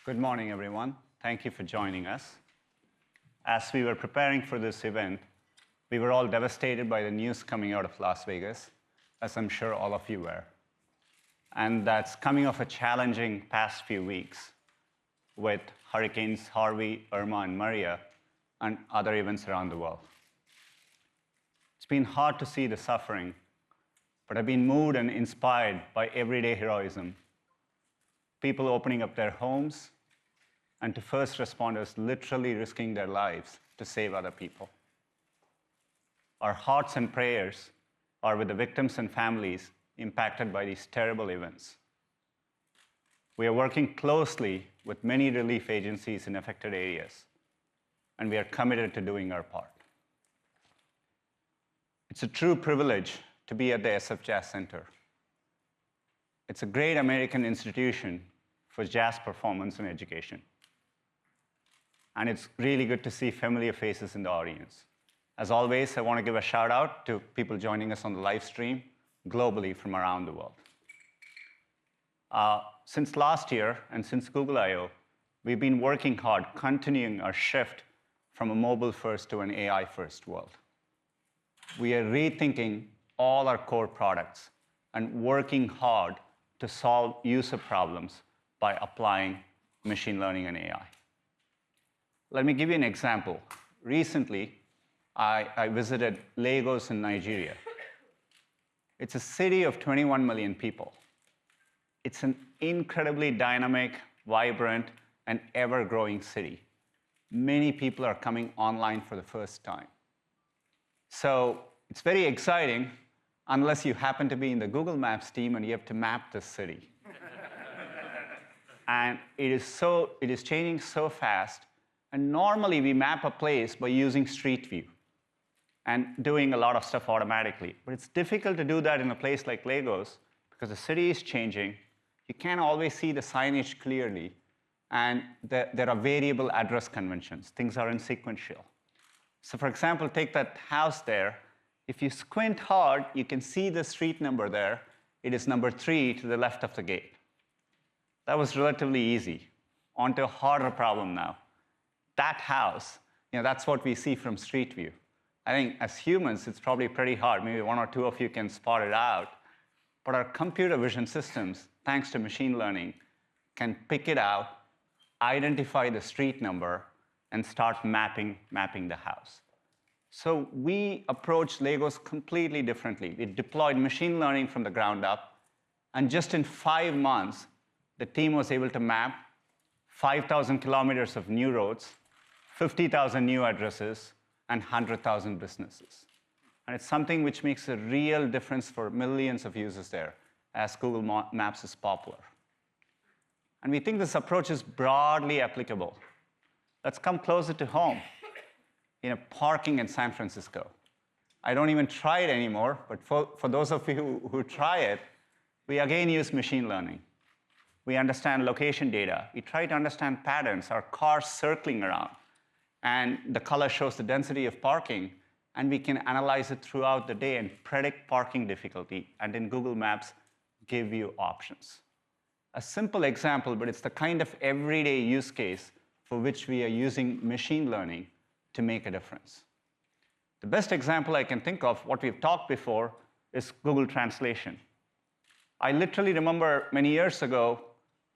Good morning, everyone. Thank you for joining us. As we were preparing for this event, we were all devastated by the news coming out of Las Vegas, as I'm sure all of you were. And that's coming off a challenging past few weeks with Hurricanes Harvey, Irma, and Maria, and other events around the world. It's been hard to see the suffering, but I've been moved and inspired by everyday heroism. People opening up their homes, and to first responders literally risking their lives to save other people. Our hearts and prayers are with the victims and families impacted by these terrible events. We are working closely with many relief agencies in affected areas, and we are committed to doing our part. It's a true privilege to be at the SF Jazz Center. It's a great American institution for jazz performance and education. And it's really good to see familiar faces in the audience. As always, I want to give a shout out to people joining us on the live stream globally from around the world. Since last year and since Google I/O, we've been working hard, continuing our shift from a mobile-first to an AI-first world. We are rethinking all our core products and working hard to solve user problems by applying machine learning and AI. Let me give you an example. Recently, I visited Lagos in Nigeria. It's a city of 21 million people. It's an incredibly dynamic, vibrant, and ever-growing city. Many people are coming online for the first time. So it's very exciting, unless you happen to be in the Google Maps team and you have to map the city. And it is changing so fast. And normally, we map a place by using Street View and doing a lot of stuff automatically. But it's difficult to do that in a place like Lagos because the city is changing. You can't always see the signage clearly. And there are variable address conventions. Things are insequential. So for example, take that house there. If you squint hard, you can see the street number there. It is number 3 to the left of the gate. That was relatively easy. On to a harder problem now. That house, that's what we see from Street View. I think as humans, it's probably pretty hard. Maybe one or two of you can spot it out. But our computer vision systems, thanks to machine learning, can pick it out, identify the street number, and start mapping the house. So we approached Lagos completely differently. We deployed machine learning from the ground up. And just in 5 months, the team was able to map 5,000 kilometers of new roads, 50,000 new addresses, and 100,000 businesses. And it's something which makes a real difference for millions of users there, as Google Maps is popular. And we think this approach is broadly applicable. Let's come closer to home. Parking in San Francisco. I don't even try it anymore, but for those of you who try it, we again use machine learning. We understand location data. We try to understand patterns, our cars circling around. And the color shows the density of parking. And we can analyze it throughout the day and predict parking difficulty. And in Google Maps, give you options. A simple example, but it's the kind of everyday use case for which we are using machine learning to make a difference. The best example I can think of, what we've talked before, is Google Translation. I literally remember many years ago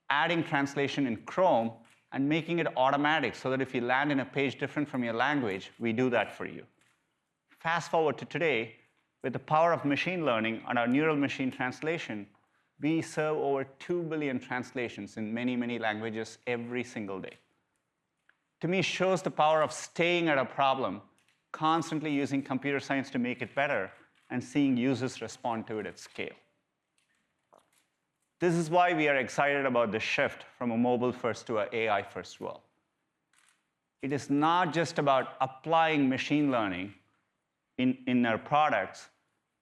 adding translation in Chrome and making it automatic so that if you land in a page different from your language, we do that for you. Fast forward to today, with the power of machine learning and our neural machine translation, we serve over 2 billion translations in many, many languages every single day. To me, shows the power of staying at a problem, constantly using computer science to make it better, and seeing users respond to it at scale. This is why we are excited about the shift from a mobile-first to an AI-first world. It is not just about applying machine learning in our products,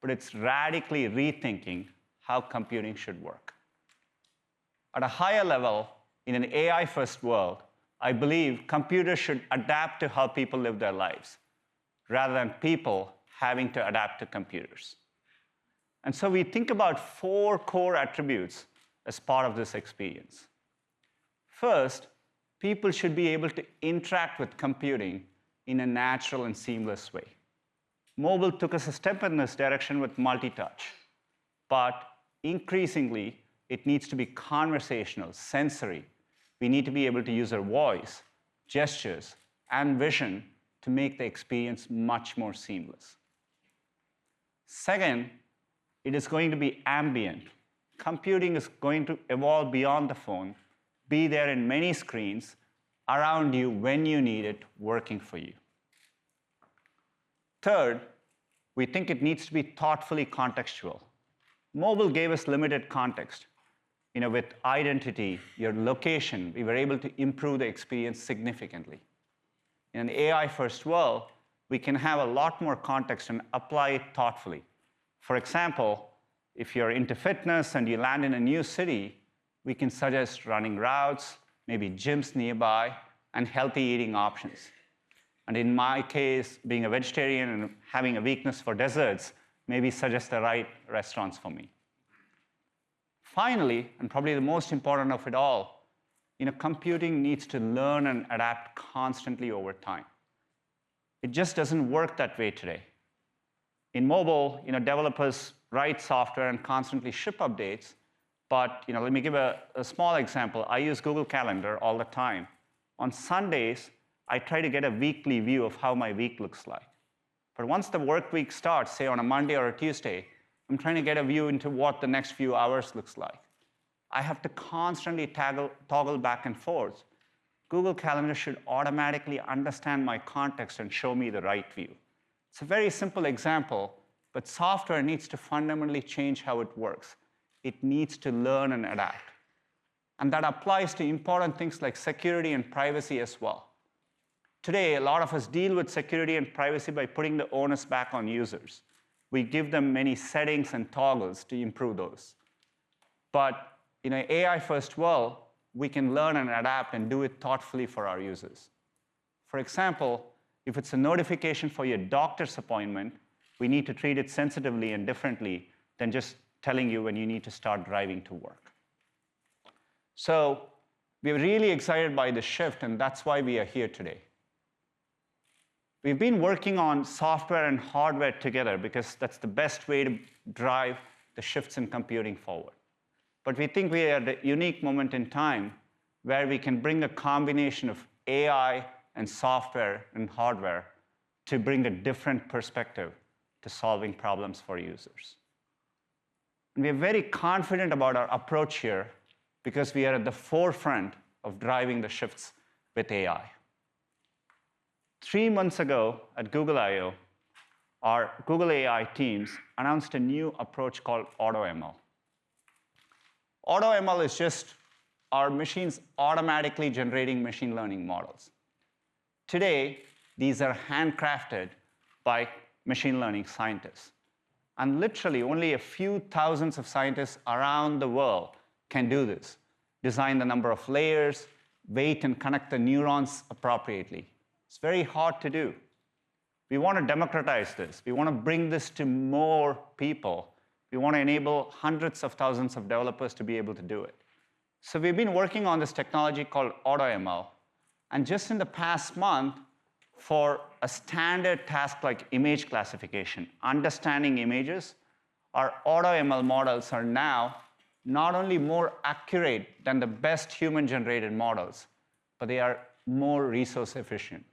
but it's radically rethinking how computing should work. At a higher level, in an AI-first world, I believe computers should adapt to how people live their lives, rather than people having to adapt to computers. And so we think about 4 core attributes as part of this experience. First, people should be able to interact with computing in a natural and seamless way. Mobile took us a step in this direction with multi-touch, but increasingly, it needs to be conversational, sensory. We need to be able to use our voice, gestures, and vision to make the experience much more seamless. Second, it is going to be ambient. Computing is going to evolve beyond the phone, be there in many screens, around you when you need it, working for you. Third, we think it needs to be thoughtfully contextual. Mobile gave us limited context. With identity, your location, we were able to improve the experience significantly. In an AI-first world, we can have a lot more context and apply it thoughtfully. For example, if you're into fitness and you land in a new city, we can suggest running routes, maybe gyms nearby, and healthy eating options. And in my case, being a vegetarian and having a weakness for desserts, maybe suggest the right restaurants for me. Finally, and probably the most important of it all, computing needs to learn and adapt constantly over time. It just doesn't work that way today. In mobile, developers write software and constantly ship updates, but let me give a small example. I use Google Calendar all the time. On Sundays, I try to get a weekly view of how my week looks like. But once the work week starts, say on a Monday or a Tuesday, I'm trying to get a view into what the next few hours looks like. I have to constantly toggle back and forth. Google Calendar should automatically understand my context and show me the right view. It's a very simple example, but software needs to fundamentally change how it works. It needs to learn and adapt. And that applies to important things like security and privacy as well. Today, a lot of us deal with security and privacy by putting the onus back on users. We give them many settings and toggles to improve those. But in an AI-first world, we can learn and adapt and do it thoughtfully for our users. For example, if it's a notification for your doctor's appointment, we need to treat it sensitively and differently than just telling you when you need to start driving to work. So we're really excited by this shift, and that's why we are here today. We've been working on software and hardware together because that's the best way to drive the shifts in computing forward. But we think we are at a unique moment in time where we can bring a combination of AI and software and hardware to bring a different perspective to solving problems for users. And we are very confident about our approach here because we are at the forefront of driving the shifts with AI. 3 months ago at Google I/O, our Google AI teams announced a new approach called AutoML. AutoML is just our machines automatically generating machine learning models. Today, these are handcrafted by machine learning scientists. And literally, only a few thousands of scientists around the world can do this. Design the number of layers, weight and connect the neurons appropriately. It's very hard to do. We want to democratize this. We want to bring this to more people. We want to enable hundreds of thousands of developers to be able to do it. So we've been working on this technology called AutoML. And just in the past month, for a standard task like image classification, understanding images, our AutoML models are now not only more accurate than the best human-generated models, but they are more resource efficient.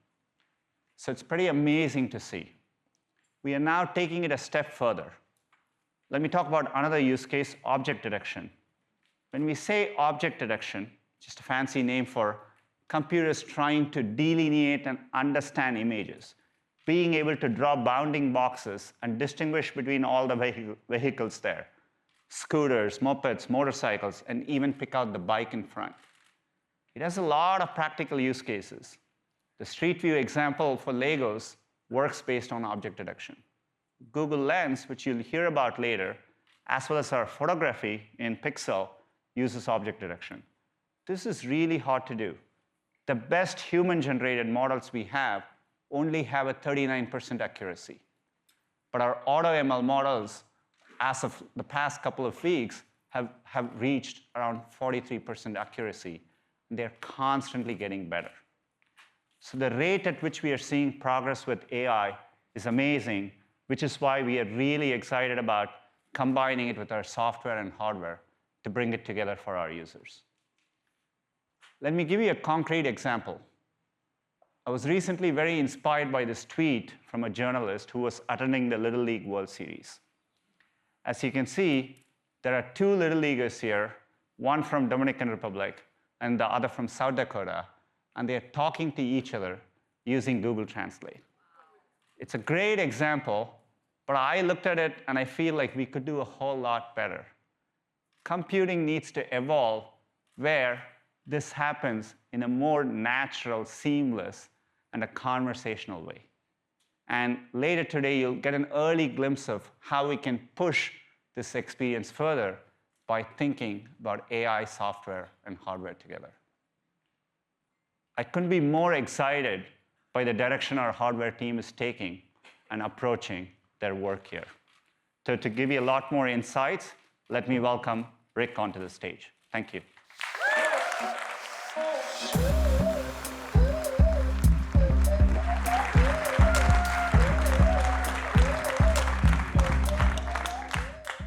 So it's pretty amazing to see. We are now taking it a step further. Let me talk about another use case, object detection. When we say object detection, just a fancy name for computers trying to delineate and understand images, being able to draw bounding boxes and distinguish between all the vehicles there, scooters, mopeds, motorcycles, and even pick out the bike in front. It has a lot of practical use cases. The Street View example for Legos works based on object detection. Google Lens, which you'll hear about later, as well as our photography in Pixel, uses object detection. This is really hard to do. The best human-generated models we have only have a 39% accuracy. But our AutoML models, as of the past couple of weeks, have reached around 43% accuracy. They're constantly getting better. So the rate at which we are seeing progress with AI is amazing, which is why we are really excited about combining it with our software and hardware to bring it together for our users. Let me give you a concrete example. I was recently very inspired by this tweet from a journalist who was attending the Little League World Series. As you can see, there are two Little Leaguers here, one from Dominican Republic and the other from South Dakota, and they're talking to each other using Google Translate. It's a great example, but I looked at it and I feel like we could do a whole lot better. Computing needs to evolve where this happens in a more natural, seamless, and a conversational way. And later today, you'll get an early glimpse of how we can push this experience further by thinking about AI software and hardware together. I couldn't be more excited by the direction our hardware team is taking and approaching their work here. So to give you a lot more insights, let me welcome Rick onto the stage. Thank you.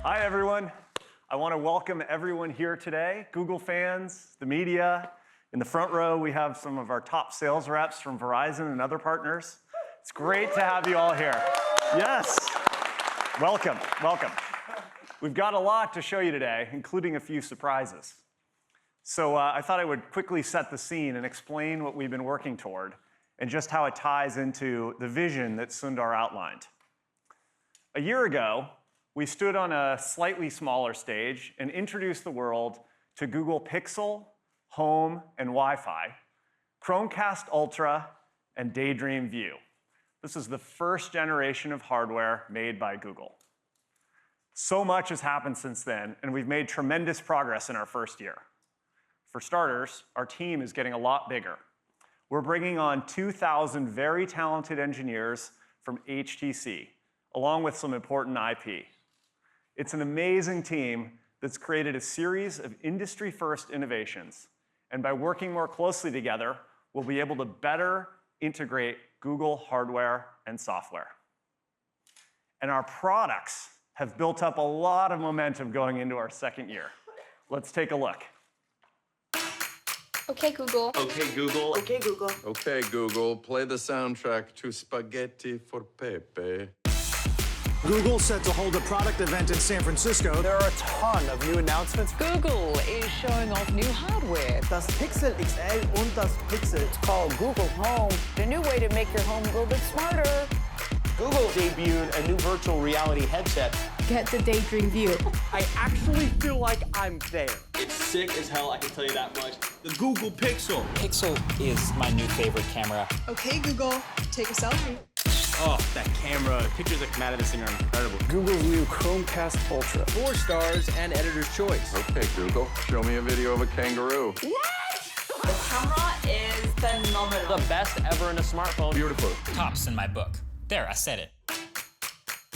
Hi, everyone. I want to welcome everyone here today, Google fans, the media. In the front row, we have some of our top sales reps from Verizon and other partners. It's great to have you all here. Yes. Welcome, welcome. We've got a lot to show you today, including a few surprises. So I thought I would quickly set the scene and explain what we've been working toward and just how it ties into the vision that Sundar outlined. A year ago, we stood on a slightly smaller stage and introduced the world to Google Pixel, Home, and Wi-Fi, Chromecast Ultra, and Daydream View. This is the first generation of hardware made by Google. So much has happened since then, and we've made tremendous progress in our first year. For starters, our team is getting a lot bigger. We're bringing on 2,000 very talented engineers from HTC, along with some important IP. It's an amazing team that's created a series of industry-first innovations. And by working more closely together, we'll be able to better integrate Google hardware and software. And our products have built up a lot of momentum going into our second year. Let's take a look. Okay, Google. Okay, Google. Okay, Google. Okay, Google, play the soundtrack to Spaghetti for Pepe. Google set to hold a product event in San Francisco. There are a ton of new announcements. Google is showing off new hardware. Das Pixel XL und das Pixel. It's called Google Home, a new way to make your home a little bit smarter. Google debuted a new virtual reality headset. Get the Daydream View. I actually feel like I'm there. It's sick as hell, I can tell you that much. The Google Pixel. Pixel is my new favorite camera. Okay, Google, take a selfie. Oh, that camera. Pictures that come out of this thing are incredible. Google's new Chromecast Ultra. 4 stars and editor's choice. Okay, Google, show me a video of a kangaroo. What? The camera is phenomenal. The best ever in a smartphone. Beautiful. Tops in my book. There, I said it.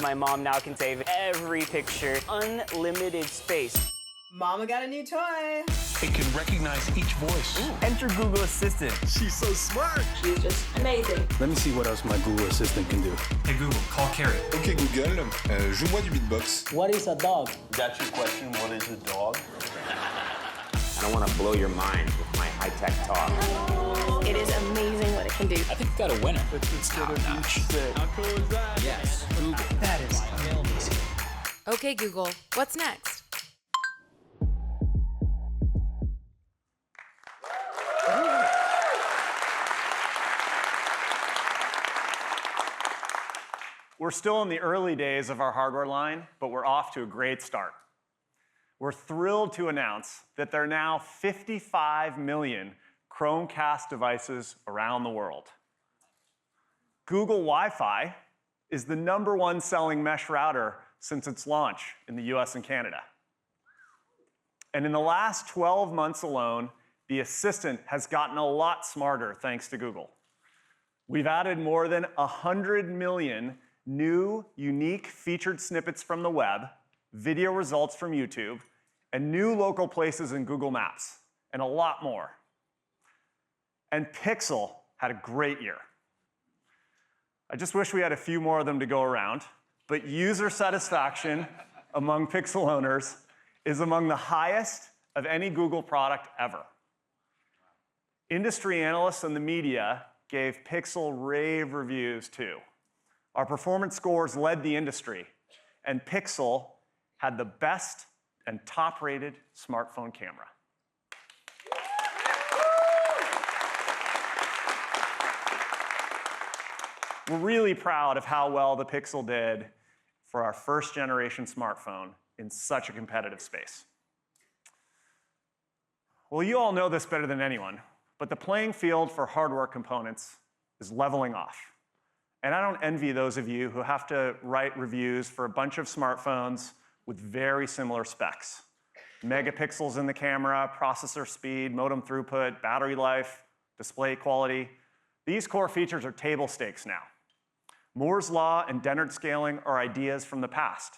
My mom now can save every picture. Unlimited space. Mama got a new toy. It can recognize each voice. Enter Google Assistant. She's so smart. She's just amazing. Let me see what else my Google Assistant can do. Hey Google, call Carrie. Ok Google, joue-moi du beatbox. What is a dog? That's your question, what is a dog? I don't want to blow your mind with my high-tech talk. It is amazing what it can do. I think we got a winner. It's gonna be sick. How cool is that? Yes, Google. That is amazing. Okay, Google, what's next? We're still in the early days of our hardware line, but we're off to a great start. We're thrilled to announce that there are now 55 million Chromecast devices around the world. Google Wi-Fi is the #1 selling mesh router since its launch in the US and Canada. And in the last 12 months alone, the Assistant has gotten a lot smarter thanks to Google. We've added more than 100 million new, unique featured snippets from the web, video results from YouTube, and new local places in Google Maps, and a lot more. And Pixel had a great year. I just wish we had a few more of them to go around, but user satisfaction among Pixel owners is among the highest of any Google product ever. Industry analysts and the media gave Pixel rave reviews too. Our performance scores led the industry, and Pixel had the best and top-rated smartphone camera. We're really proud of how well the Pixel did for our first-generation smartphone in such a competitive space. Well, you all know this better than anyone, but the playing field for hardware components is leveling off. And I don't envy those of you who have to write reviews for a bunch of smartphones with very similar specs. Megapixels in the camera, processor speed, modem throughput, battery life, display quality. These core features are table stakes now. Moore's law and Dennard scaling are ideas from the past.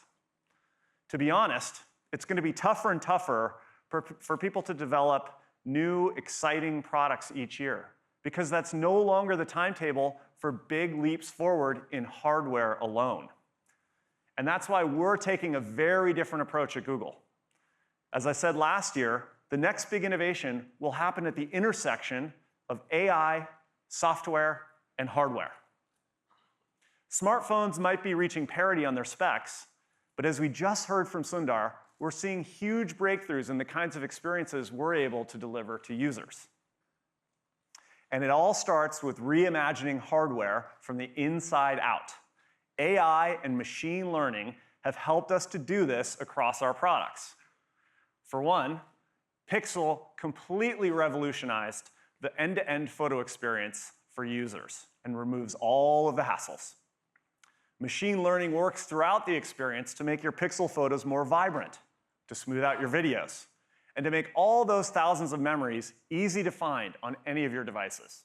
To be honest, it's going to be tougher and tougher for people to develop new, exciting products each year, because that's no longer the timetable for big leaps forward in hardware alone. And that's why we're taking a very different approach at Google. As I said last year, the next big innovation will happen at the intersection of AI, software, and hardware. Smartphones might be reaching parity on their specs, but as we just heard from Sundar, we're seeing huge breakthroughs in the kinds of experiences we're able to deliver to users. And it all starts with reimagining hardware from the inside out. AI and machine learning have helped us to do this across our products. For one, Pixel completely revolutionized the end-to-end photo experience for users and removes all of the hassles. Machine learning works throughout the experience to make your Pixel photos more vibrant, to smooth out your videos, and to make all those thousands of memories easy to find on any of your devices.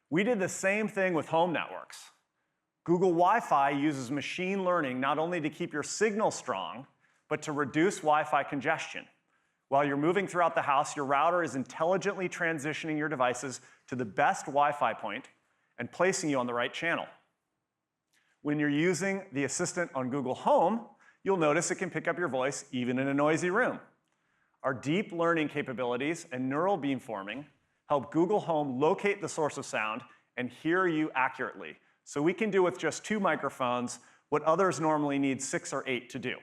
We did the same thing with home networks. Google Wi-Fi uses machine learning not only to keep your signal strong, but to reduce Wi-Fi congestion. While you're moving throughout the house, your router is intelligently transitioning your devices to the best Wi-Fi point and placing you on the right channel. When you're using the Assistant on Google Home, you'll notice it can pick up your voice even in a noisy room. Our deep learning capabilities and neural beamforming help Google Home locate the source of sound and hear you accurately, so we can do with just 2 microphones what others normally need 6 or 8 to do.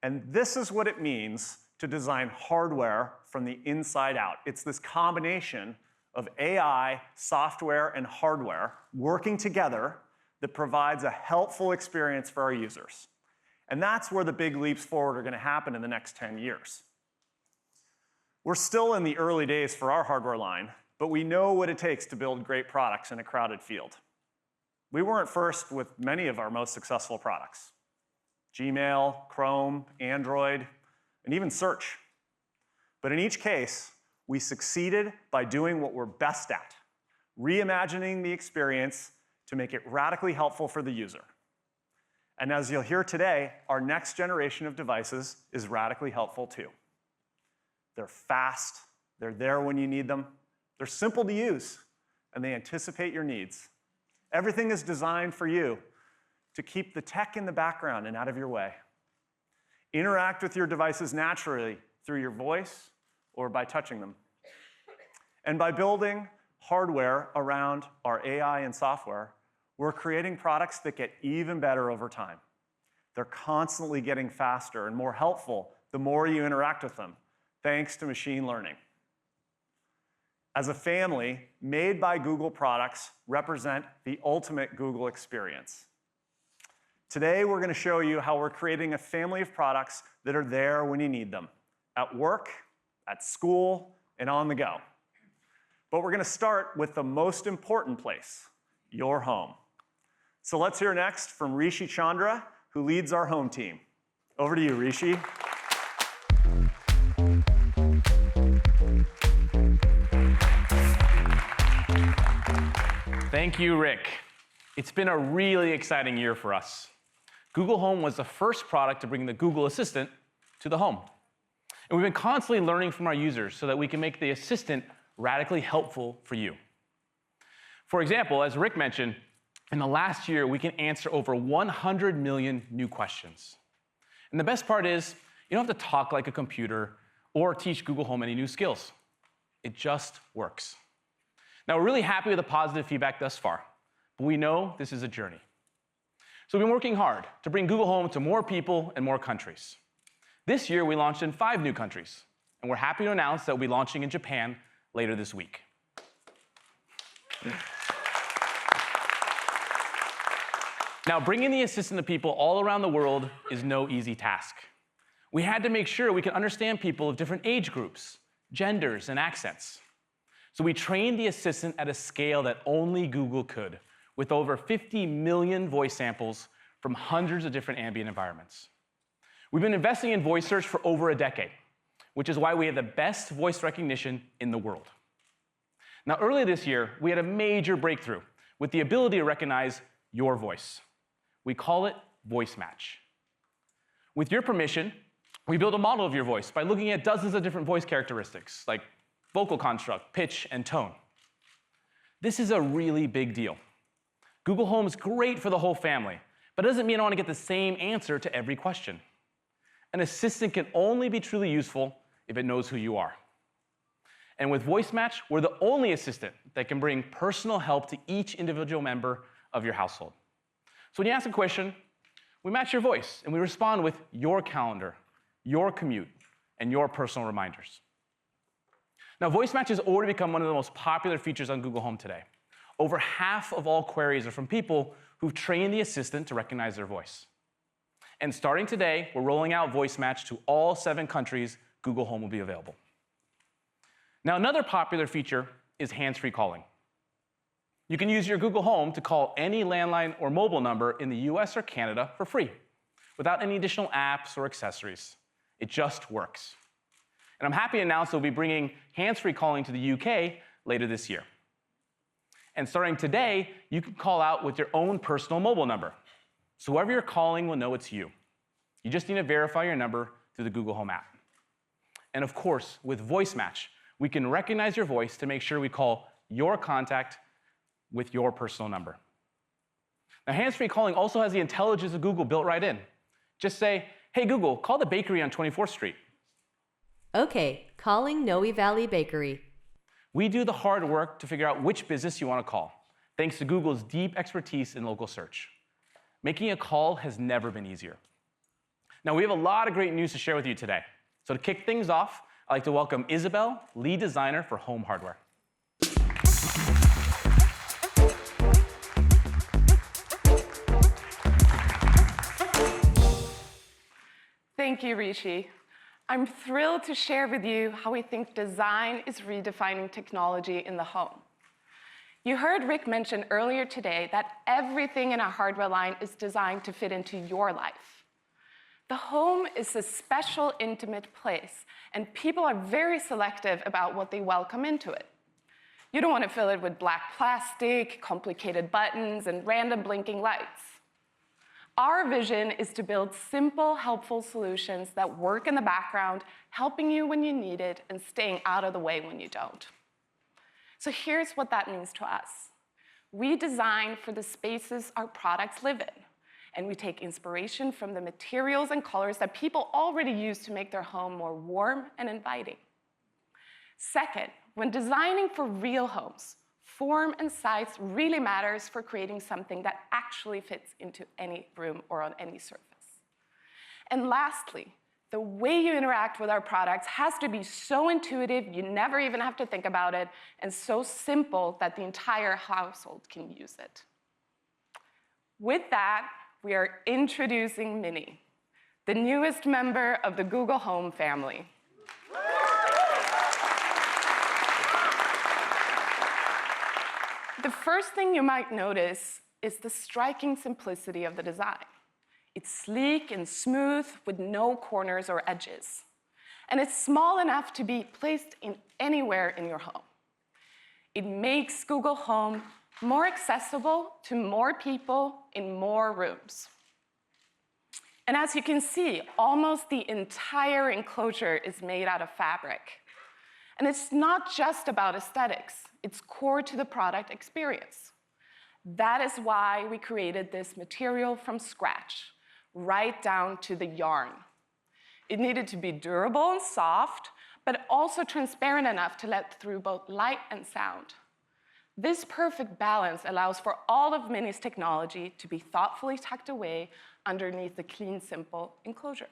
And this is what it means to design hardware from the inside out. It's this combination of AI, software, and hardware working together that provides a helpful experience for our users. And that's where the big leaps forward are going to happen in the next 10 years. We're still in the early days for our hardware line, but we know what it takes to build great products in a crowded field. We weren't first with many of our most successful products: Gmail, Chrome, Android, and even search. But in each case, we succeeded by doing what we're best at, reimagining the experience to make it radically helpful for the user. And as you'll hear today, our next generation of devices is radically helpful too. They're fast, they're there when you need them, they're simple to use, and they anticipate your needs. Everything is designed for you to keep the tech in the background and out of your way. Interact with your devices naturally through your voice or by touching them. And by building hardware around our AI and software, we're creating products that get even better over time. They're constantly getting faster and more helpful the more you interact with them, thanks to machine learning. As a family, Made by Google products represent the ultimate Google experience. Today, we're going to show you how we're creating a family of products that are there when you need them, at work, at school, and on the go. But we're going to start with the most important place, your home. So let's hear next from Rishi Chandra, who leads our home team. Over to you, Rishi. Thank you, Rick. It's been a really exciting year for us. Google Home was the first product to bring the Google Assistant to the home. And we've been constantly learning from our users so that we can make the Assistant radically helpful for you. For example, as Rick mentioned, in the last year, we can answer over 100 million new questions. And the best part is, you don't have to talk like a computer or teach Google Home any new skills. It just works. Now, we're really happy with the positive feedback thus far, but we know this is a journey. So we've been working hard to bring Google Home to more people and more countries. This year, we launched in 5 new countries, and we're happy to announce that we'll be launching in Japan later this week. Now, bringing the assistant to people all around the world is no easy task. We had to make sure we could understand people of different age groups, genders, and accents. So we trained the assistant at a scale that only Google could, with over 50 million voice samples from hundreds of different ambient environments. We've been investing in voice search for over a decade, which is why we have the best voice recognition in the world. Now, earlier this year, we had a major breakthrough with the ability to recognize your voice. We call it voice match. With your permission, we build a model of your voice by looking at dozens of different voice characteristics, like vocal construct, pitch, and tone. This is a really big deal. Google Home is great for the whole family, but it doesn't mean I want to get the same answer to every question. An assistant can only be truly useful if it knows who you are. And with Voice Match, we're the only assistant that can bring personal help to each individual member of your household. So when you ask a question, we match your voice, and we respond with your calendar, your commute, and your personal reminders. Now, Voice Match has already become one of the most popular features on Google Home today. Over half of all queries are from people who've trained the assistant to recognize their voice. And starting today, we're rolling out Voice Match to all 7 countries Google Home will be available. Now, another popular feature is hands-free calling. You can use your Google Home to call any landline or mobile number in the US or Canada for free, without any additional apps or accessories. It just works. And I'm happy to announce that we'll be bringing hands-free calling to the UK later this year. And starting today, you can call out with your own personal mobile number. So whoever you're calling will know it's you. You just need to verify your number through the Google Home app. And of course, with Voice Match, we can recognize your voice to make sure we call your contact with your personal number. Now, hands-free calling also has the intelligence of Google built right in. Just say, hey, Google, call the bakery on 24th Street. Okay, calling Noe Valley Bakery. We do the hard work to figure out which business you want to call, thanks to Google's deep expertise in local search. Making a call has never been easier. Now, we have a lot of great news to share with you today. So to kick things off, I'd like to welcome Isabelle, lead designer for home hardware. Thank you, Rishi. I'm thrilled to share with you how we think design is redefining technology in the home. You heard Rick mention earlier today that everything in our hardware line is designed to fit into your life. The home is a special, intimate place, and people are very selective about what they welcome into it. You don't want to fill it with black plastic, complicated buttons, and random blinking lights. Our vision is to build simple, helpful solutions that work in the background, helping you when you need it and staying out of the way when you don't. So here's what that means to us. We design for the spaces our products live in, and we take inspiration from the materials and colors that people already use to make their home more warm and inviting. Second, when designing for real homes, form and size really matters for creating something that actually fits into any room or on any surface. And lastly, the way you interact with our products has to be so intuitive you never even have to think about it, and so simple that the entire household can use it. With that, we are introducing Mini, the newest member of the Google Home family. The first thing you might notice is the striking simplicity of the design. It's sleek and smooth with no corners or edges. And it's small enough to be placed in anywhere in your home. It makes Google Home more accessible to more people in more rooms. And as you can see, almost the entire enclosure is made out of fabric. And it's not just about aesthetics. It's core to the product experience. That is why we created this material from scratch, right down to the yarn. It needed to be durable and soft, but also transparent enough to let through both light and sound. This perfect balance allows for all of Mini's technology to be thoughtfully tucked away underneath the clean, simple enclosure.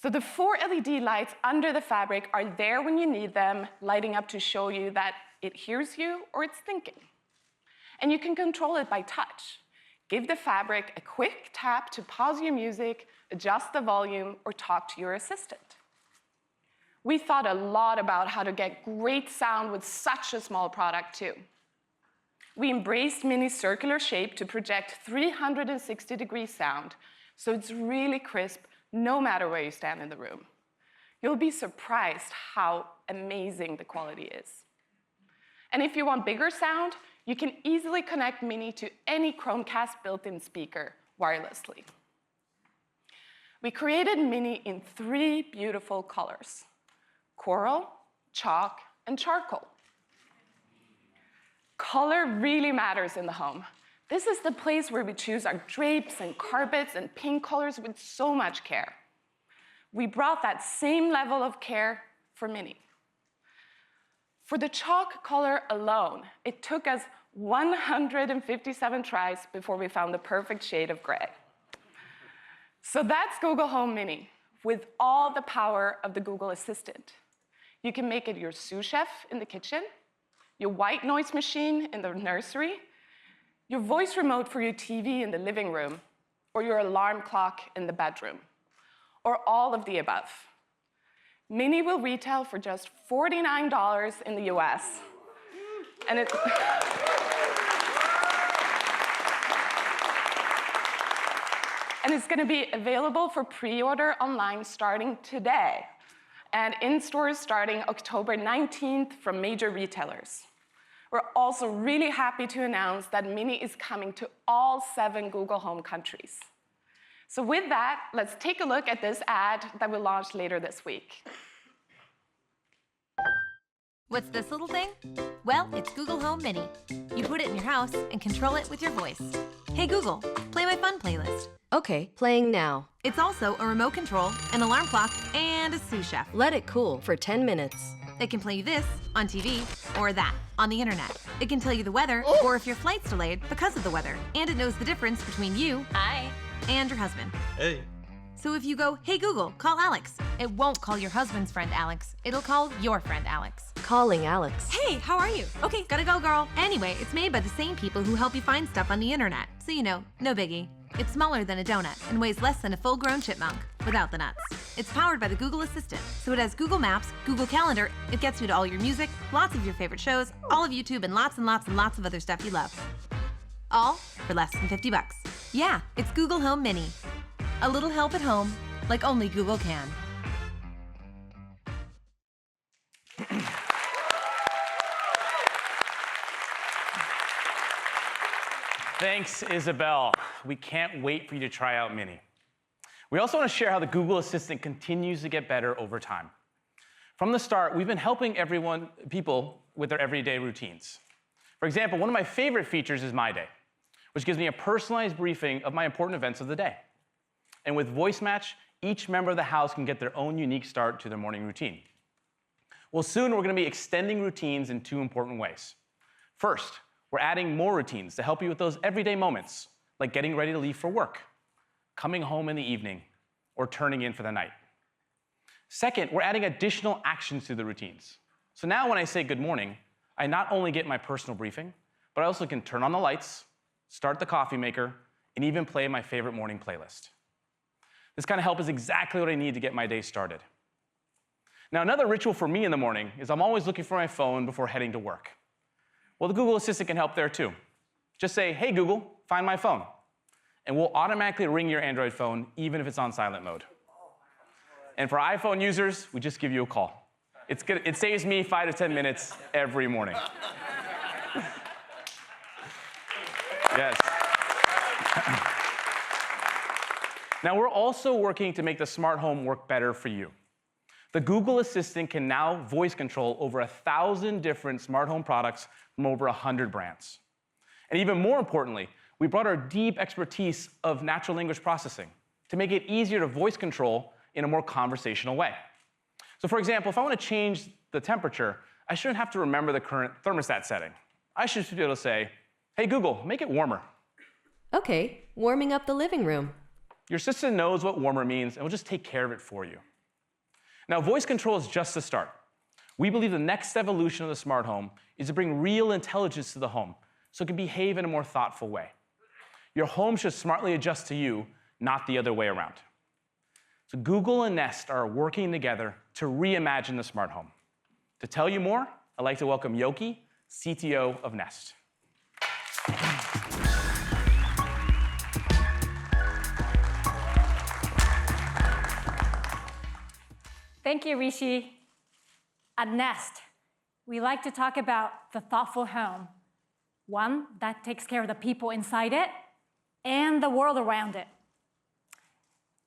So the 4 LED lights under the fabric are there when you need them, lighting up to show you that it hears you or it's thinking. And you can control it by touch. Give the fabric a quick tap to pause your music, adjust the volume, or talk to your assistant. We thought a lot about how to get great sound with such a small product, too. We embraced Mini's circular shape to project 360-degree sound, so it's really crisp no matter where you stand in the room. You'll be surprised how amazing the quality is. And if you want bigger sound, you can easily connect Mini to any Chromecast built-in speaker wirelessly. We created Mini in 3 beautiful colors: coral, chalk, and charcoal. Color really matters in the home. This is the place where we choose our drapes and carpets and paint colors with so much care. We brought that same level of care for Mini. For the chalk color alone, it took us 157 tries before we found the perfect shade of gray. So that's Google Home Mini, with all the power of the Google Assistant. You can make it your sous chef in the kitchen, your white noise machine in the nursery, your voice remote for your TV in the living room, or your alarm clock in the bedroom, or all of the above. Mini will retail for just $49 in the US. And it's going to be available for pre-order online starting today, and in stores starting October 19th from major retailers. We're also really happy to announce that Mini is coming to all 7 Google Home countries. So with that, let's take a look at this ad that will launch later this week. What's this little thing? Well, it's Google Home Mini. You put it in your house and control it with your voice. Hey Google, play my fun playlist. Okay, playing now. It's also a remote control, an alarm clock, and a sous chef. Let it cool for 10 minutes. It can play you this on TV or that on the internet. It can tell you the weather or if your flight's delayed because of the weather. And it knows the difference between you and your husband. Hey. So if you go, hey Google, call Alex, it won't call your husband's friend Alex. It'll call your friend Alex. Calling Alex. Hey, how are you? Okay, gotta go, girl. Anyway, it's made by the same people who help you find stuff on the internet. So you know, no biggie. It's smaller than a donut and weighs less than a full-grown chipmunk, without the nuts. It's powered by the Google Assistant, so it has Google Maps, Google Calendar, it gets you to all your music, lots of your favorite shows, all of YouTube, and lots of other stuff you love. All for less than $50. Yeah, it's Google Home Mini. A little help at home, like only Google can. Thanks, Isabelle. We can't wait for you to try out Mini. We also want to share how the Google Assistant continues to get better over time. From the start, we've been helping people with their everyday routines. For example, one of my favorite features is My Day, which gives me a personalized briefing of my important events of the day. And with Voice Match, each member of the house can get their own unique start to their morning routine. Well, soon we're going to be extending routines in 2 important ways. First, we're adding more routines to help you with those everyday moments, like getting ready to leave for work, coming home in the evening, or turning in for the night. Second, we're adding additional actions to the routines. So now when I say good morning, I not only get my personal briefing, but I also can turn on the lights, start the coffee maker, and even play my favorite morning playlist. This kind of help is exactly what I need to get my day started. Now, another ritual for me in the morning is I'm always looking for my phone before heading to work. Well, the Google Assistant can help there too. Just say, hey Google, find my phone. And we'll automatically ring your Android phone, even if it's on silent mode. And for iPhone users, we just give you a call. It saves me 5 to 10 minutes every morning. Yes. Now, we're also working to make the smart home work better for you. The Google Assistant can now voice control over 1,000 different smart home products from over 100 brands. And even more importantly, we brought our deep expertise of natural language processing to make it easier to voice control in a more conversational way. So for example, if I want to change the temperature, I shouldn't have to remember the current thermostat setting. I should be able to say, hey Google, make it warmer. Okay, warming up the living room. Your assistant knows what warmer means and will just take care of it for you. Now, voice control is just the start. We believe the next evolution of the smart home is to bring real intelligence to the home so it can behave in a more thoughtful way. Your home should smartly adjust to you, not the other way around. So Google and Nest are working together to reimagine the smart home. To tell you more, I'd like to welcome Yogi Cto of Nest. Thank you, Rishi. At Nest, we like to talk about the thoughtful home, one that takes care of the people inside it and the world around it.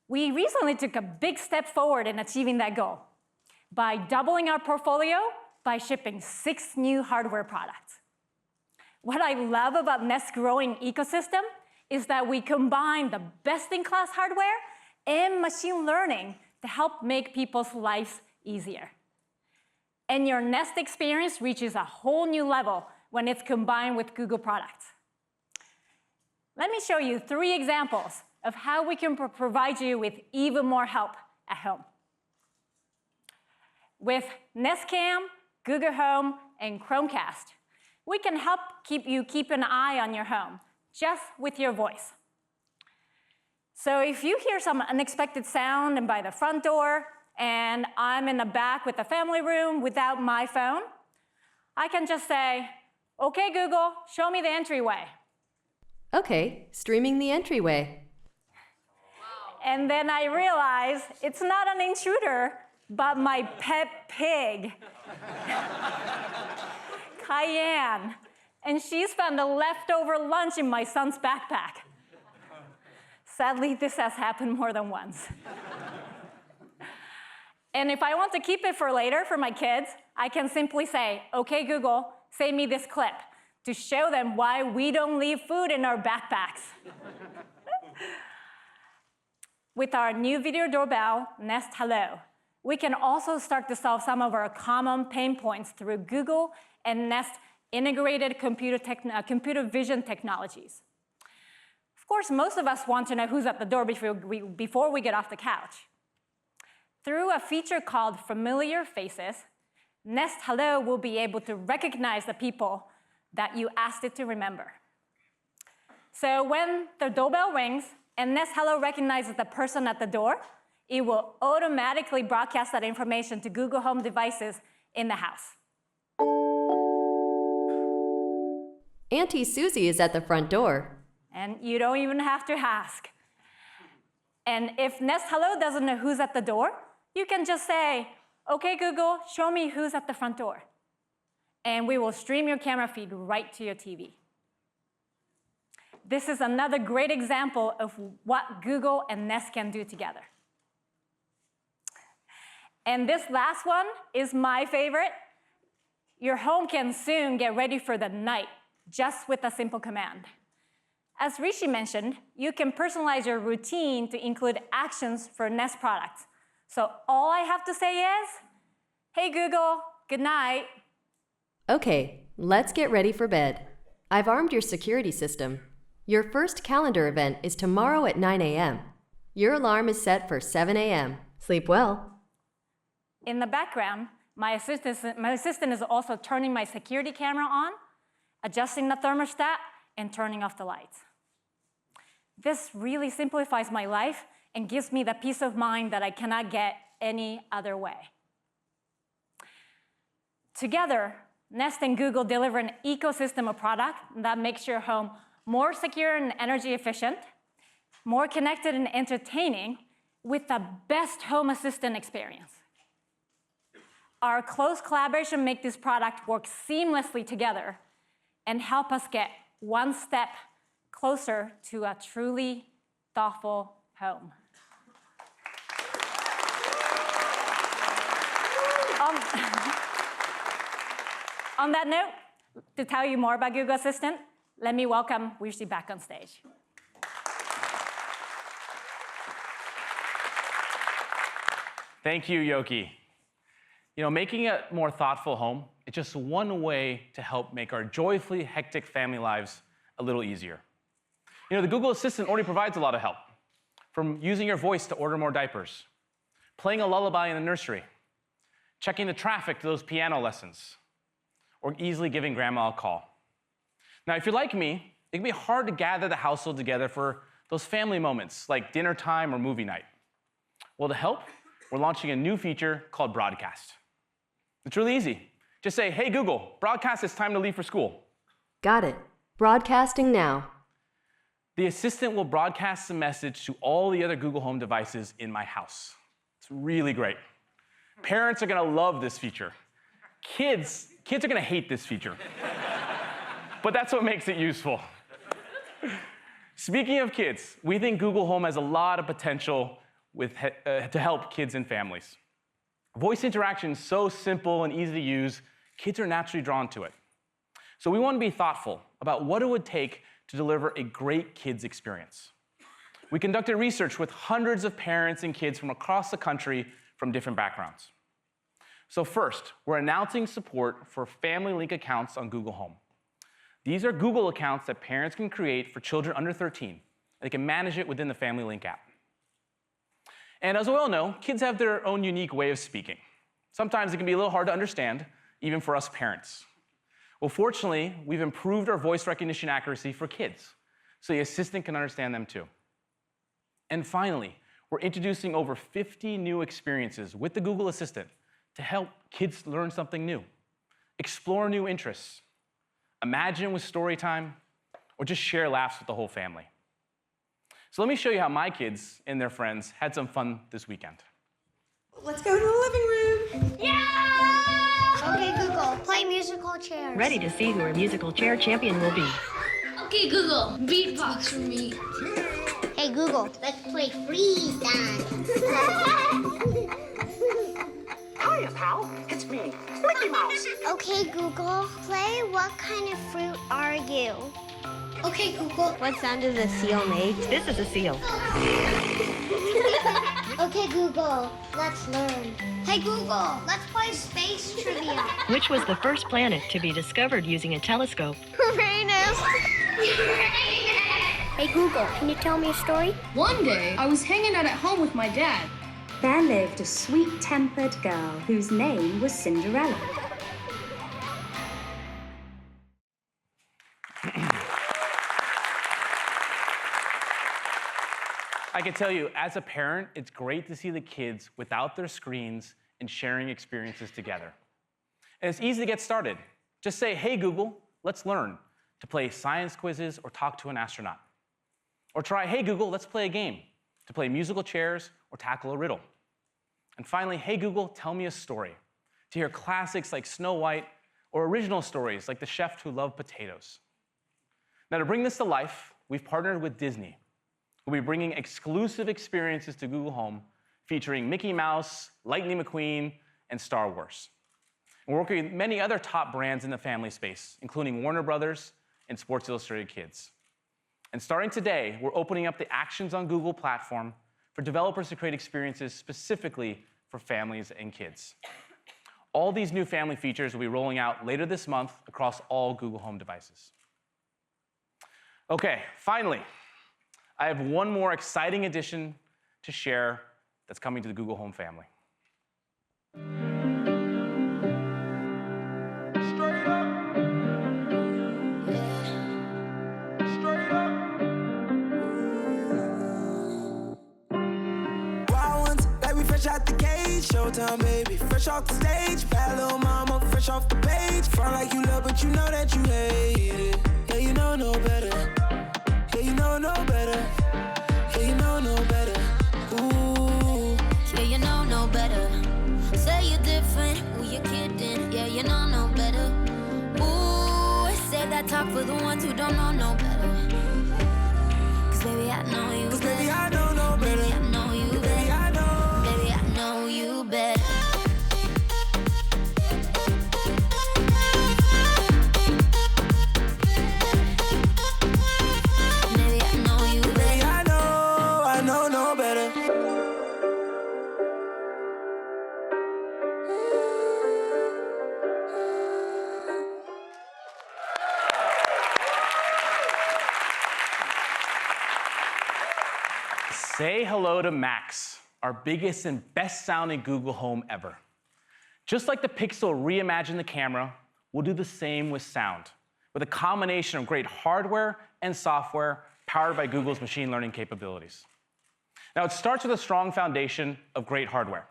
We recently took a big step forward in achieving that goal by doubling our portfolio by shipping 6 new hardware products. What I love about Nest's growing ecosystem is that we combine the best-in-class hardware and machine learning to help make people's lives easier. And your Nest experience reaches a whole new level when it's combined with Google products. Let me show you 3 examples of how we can provide you with even more help at home. With Nest Cam, Google Home, and Chromecast, we can help keep an eye on your home, just with your voice. So if you hear some unexpected sound and by the front door, and I'm in the back with the family room without my phone, I can just say, okay, Google, show me the entryway. Okay, streaming the entryway. And then I realize it's not an intruder, but my pet pig, Cayenne. And she's found a leftover lunch in my son's backpack. Sadly, this has happened more than once. And if I want to keep it for later for my kids, I can simply say, okay, Google, save me this clip to show them why we don't leave food in our backpacks. With our new video doorbell, Nest Hello, we can also start to solve some of our common pain points through Google and Nest integrated computer vision technologies. Of course, most of us want to know who's at the door before we get off the couch. Through a feature called Familiar Faces, Nest Hello will be able to recognize the people that you asked it to remember. So when the doorbell rings and Nest Hello recognizes the person at the door, it will automatically broadcast that information to Google Home devices in the house. Auntie Susie is at the front door. And you don't even have to ask. And if Nest Hello doesn't know who's at the door, you can just say, okay, Google, show me who's at the front door. And we will stream your camera feed right to your TV. This is another great example of what Google and Nest can do together. And this last one is my favorite. Your home can soon get ready for the night just with a simple command. As Rishi mentioned, you can personalize your routine to include actions for Nest products. So all I have to say is, hey Google, good night. Okay, let's get ready for bed. I've armed your security system. Your first calendar event is tomorrow at 9 a.m. Your alarm is set for 7 a.m. Sleep well. In the background, my assistant is also turning my security camera on, adjusting the thermostat, and turning off the lights. This really simplifies my life and gives me the peace of mind that I cannot get any other way. Together, Nest and Google deliver an ecosystem of products that makes your home more secure and energy efficient, more connected and entertaining, with the best home assistant experience. Our close collaboration makes this product work seamlessly together and help us get one step closer to a truly thoughtful home. On that note, to tell you more about Google Assistant, let me welcome Rishi back on stage. Thank you, Yogi. Making a more thoughtful home is just one way to help make our joyfully hectic family lives a little easier. The Google Assistant already provides a lot of help, from using your voice to order more diapers, playing a lullaby in the nursery, checking the traffic to those piano lessons, or easily giving grandma a call. Now, if you're like me, it can be hard to gather the household together for those family moments like dinner time or movie night. Well, to help, we're launching a new feature called Broadcast. It's really easy. Just say, hey, Google, broadcast it's time to leave for school. Got it. Broadcasting now. The assistant will broadcast the message to all the other Google Home devices in my house. It's really great. Parents are gonna love this feature. Kids are gonna hate this feature. But that's what makes it useful. Speaking of kids, we think Google Home has a lot of potential to help kids and families. Voice interaction is so simple and easy to use, kids are naturally drawn to it. So we want to be thoughtful about what it would take to deliver a great kids experience. We conducted research with hundreds of parents and kids from across the country from different backgrounds. So first, we're announcing support for Family Link accounts on Google Home. These are Google accounts that parents can create for children under 13, and they can manage it within the Family Link app. And as we all know, kids have their own unique way of speaking. Sometimes it can be a little hard to understand, even for us parents. Well, fortunately, we've improved our voice recognition accuracy for kids, so the assistant can understand them too. And finally, we're introducing over 50 new experiences with the Google Assistant to help kids learn something new, explore new interests, imagine with story time, or just share laughs with the whole family. So let me show you how my kids and their friends had some fun this weekend. Let's go to the living room. Yeah! Okay, Google, play musical chairs. Ready to see who our musical chair champion will be. Okay, Google, beatbox for me. Hey, Google, let's play freeze dance. Hiya, pal. It's me, Mickey Mouse. Okay, Google, play What Kind of Fruit Are You? Okay, Google. What sound does a seal make? This is a seal. Okay, Google, let's learn. Hey, Google, let's play space trivia. Which was the first planet to be discovered using a telescope? Uranus. Hey, Google, can you tell me a story? One day, I was hanging out at home with my dad. There lived a sweet-tempered girl whose name was Cinderella. I can tell you, as a parent, it's great to see the kids without their screens and sharing experiences together. And it's easy to get started. Just say, hey, Google, let's learn to play science quizzes or talk to an astronaut. Or try, hey, Google, let's play a game to play musical chairs or tackle a riddle. And finally, hey, Google, tell me a story to hear classics like Snow White or original stories like The Chef Who Loved Potatoes. Now, to bring this to life, we've partnered with Disney. We'll be bringing exclusive experiences to Google Home featuring Mickey Mouse, Lightning McQueen, and Star Wars. We're working with many other top brands in the family space, including Warner Brothers and Sports Illustrated Kids. And starting today, we're opening up the Actions on Google platform for developers to create experiences specifically for families and kids. All these new family features will be rolling out later this month across all Google Home devices. Okay, finally, I have one more exciting addition to share that's coming to the Google Home family. Straight up. Straight up. Wild ones, like we fresh out the cage. Showtime, baby, fresh off the stage. Bad little mama, fresh off the page. Front like you love, but you know that you hate it. Yeah, you know no better. Yeah, you know no better. Yeah, you know no better. Ooh. Yeah, you know no better. Say you're different, who you kidding? Yeah, you know no better. Ooh, save that talk for the ones who don't know no better. Cause baby, I know you better. Baby, I know no better. Baby, I know you better. Baby, I know. Baby, I know you better. Say hello to Max, our biggest and best sounding Google Home ever. Just like the Pixel reimagined the camera, we'll do the same with sound, with a combination of great hardware and software powered by Google's machine learning capabilities. Now, it starts with a strong foundation of great hardware.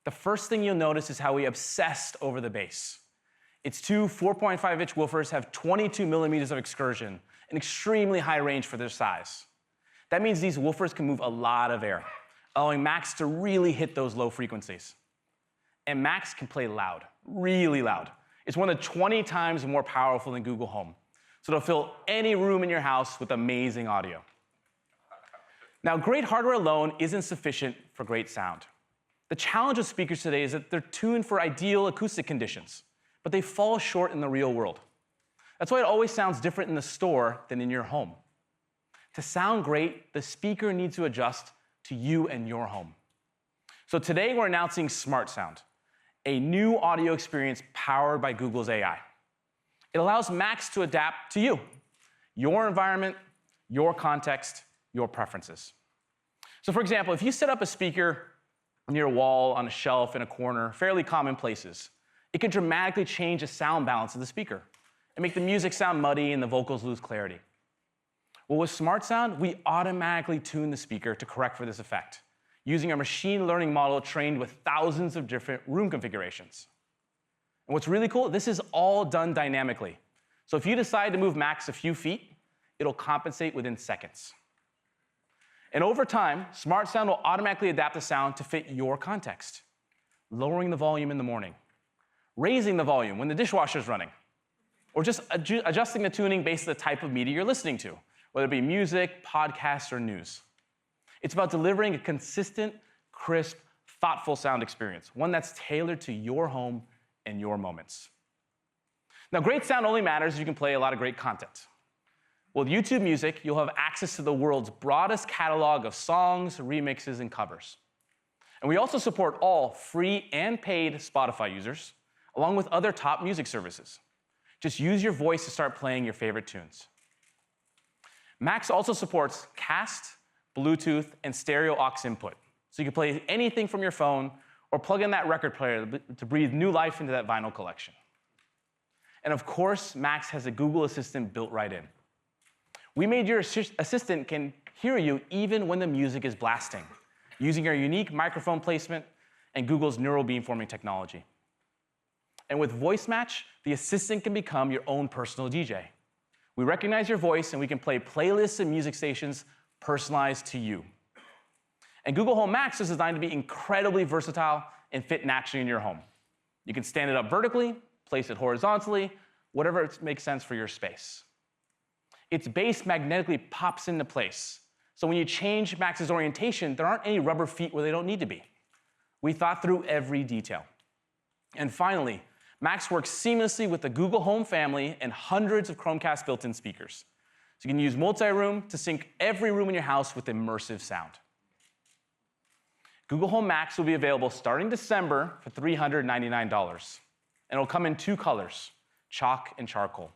The first thing you'll notice is how we obsessed over the bass. Its two 4.5-inch woofers have 22 millimeters of excursion, an extremely high range for their size. That means these woofers can move a lot of air, allowing Max to really hit those low frequencies. And Max can play loud, really loud. It's more than 20 times more powerful than Google Home, so it'll fill any room in your house with amazing audio. Now, great hardware alone isn't sufficient for great sound. The challenge of speakers today is that they're tuned for ideal acoustic conditions, but they fall short in the real world. That's why it always sounds different in the store than in your home. To sound great, the speaker needs to adjust to you and your home. So today we're announcing Smart Sound, a new audio experience powered by Google's AI. It allows Max to adapt to you, your environment, your context, your preferences. So for example, if you set up a speaker near a wall, on a shelf, in a corner, fairly common places, it can dramatically change the sound balance of the speaker and make the music sound muddy and the vocals lose clarity. Well, with Smart Sound, we automatically tune the speaker to correct for this effect, using our machine learning model trained with thousands of different room configurations. And what's really cool, this is all done dynamically. So if you decide to move Max a few feet, it'll compensate within seconds. And over time, Smart Sound will automatically adapt the sound to fit your context, lowering the volume in the morning, raising the volume when the dishwasher's running, or just adjusting the tuning based on the type of media you're listening to, whether it be music, podcasts, or news. It's about delivering a consistent, crisp, thoughtful sound experience, one that's tailored to your home and your moments. Now, great sound only matters if you can play a lot of great content. With YouTube Music, you'll have access to the world's broadest catalog of songs, remixes, and covers. And we also support all free and paid Spotify users, along with other top music services. Just use your voice to start playing your favorite tunes. Max also supports Cast, Bluetooth, and stereo aux input, so you can play anything from your phone or plug in that record player to breathe new life into that vinyl collection. And of course, Max has a Google Assistant built right in. We made your assistant can hear you even when the music is blasting, using our unique microphone placement and Google's neural beamforming technology. And with Voice Match, the assistant can become your own personal DJ. We recognize your voice, and we can play playlists and music stations personalized to you. And Google Home Max is designed to be incredibly versatile and fit naturally in your home. You can stand it up vertically, place it horizontally, whatever makes sense for your space. Its base magnetically pops into place, so when you change Max's orientation, there aren't any rubber feet where they don't need to be. We thought through every detail. And finally, Max works seamlessly with the Google Home family and hundreds of Chromecast built-in speakers. So you can use multi-room to sync every room in your house with immersive sound. Google Home Max will be available starting December for $399. And it'll come in two colors, chalk and charcoal.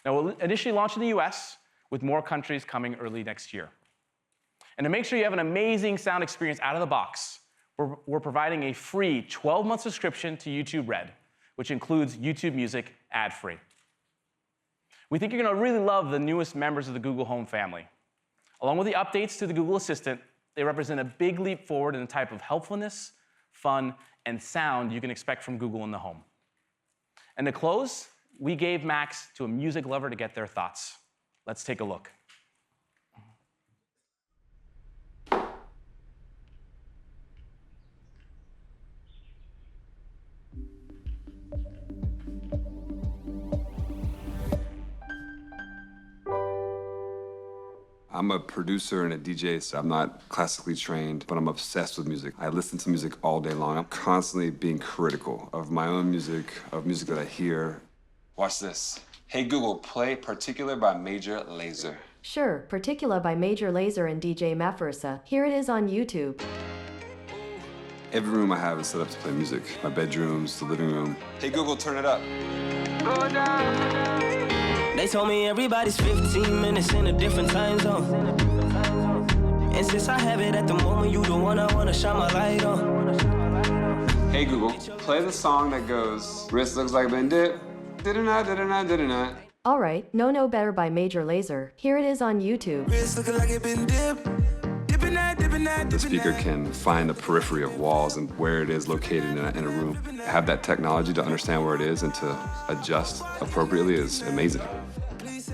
Now, we'll initially launch in the US, with more countries coming early next year. And to make sure you have an amazing sound experience out of the box, we're providing a free 12-month subscription to YouTube Red, which includes YouTube Music ad-free. We think you're going to really love the newest members of the Google Home family. Along with the updates to the Google Assistant, they represent a big leap forward in the type of helpfulness, fun, and sound you can expect from Google in the home. And to close, we gave Max to a music lover to get their thoughts. Let's take a look. I'm a producer and a DJ, so I'm not classically trained, but I'm obsessed with music. I listen to music all day long. I'm constantly being critical of my own music, of music that I hear. Watch this. Hey Google, play Particular by Major Lazer. Sure, Particular by Major Lazer and DJ Mafarisa. Here it is on YouTube. Every room I have is set up to play music. My bedrooms, the living room. Hey Google, turn it up. They told me everybody's 15 minutes in a different time zone. And since I have it at the moment, you the one I wanna shine my light on. Hey Google, play the song that goes, wrist looks like been dipped. Didn't I? Alright, No Better by Major Lazer. Here it is on YouTube. Wrist looking like it been dipped. The speaker can find the periphery of walls and where it is located in a room. Have that technology to understand where it is and to adjust appropriately is amazing.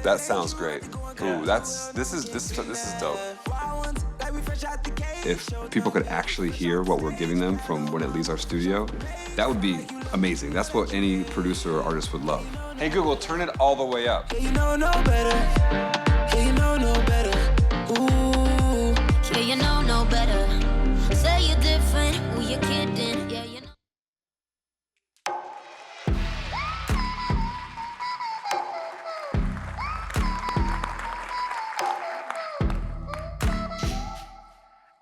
That sounds great. Ooh, this is dope. If people could actually hear what we're giving them from when it leaves our studio, that would be amazing. That's what any producer or artist would love. Hey Google, turn it all the way up. Yeah, you know no better. Yeah, you know no better. Ooh. Yeah, you know no better. Say you're different, who you kidding? Yeah, you know.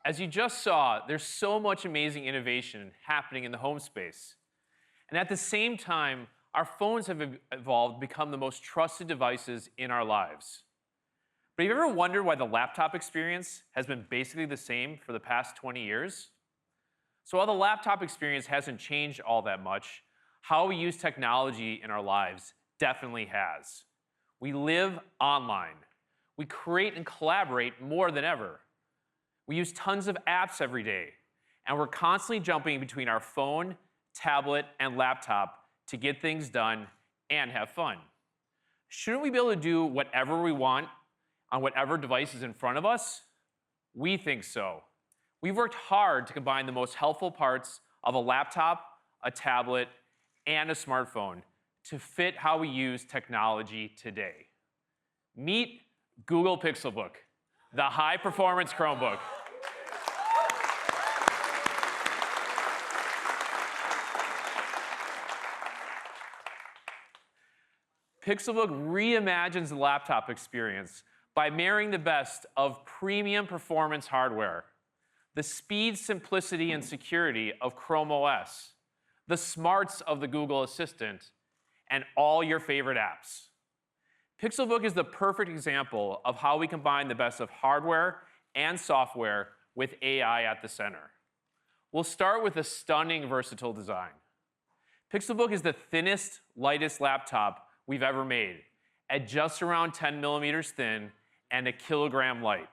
As you just saw, there's so much amazing innovation happening in the home space. And at the same time, our phones have evolved to become the most trusted devices in our lives. But have you ever wondered why the laptop experience has been basically the same for the past 20 years? So while the laptop experience hasn't changed all that much, how we use technology in our lives definitely has. We live online. We create and collaborate more than ever. We use tons of apps every day, and we're constantly jumping between our phone, tablet, and laptop to get things done and have fun. Shouldn't we be able to do whatever we want on whatever device is in front of us? We think so. We've worked hard to combine the most helpful parts of a laptop, a tablet, and a smartphone to fit how we use technology today. Meet Google Pixelbook, the high-performance Chromebook. Pixelbook reimagines the laptop experience by marrying the best of premium performance hardware, the speed, simplicity, and security of Chrome OS, the smarts of the Google Assistant, and all your favorite apps. Pixelbook is the perfect example of how we combine the best of hardware and software with AI at the center. We'll start with a stunning, versatile design. Pixelbook is the thinnest, lightest laptop we've ever made, at just around 10 millimeters thin and a kilogram light.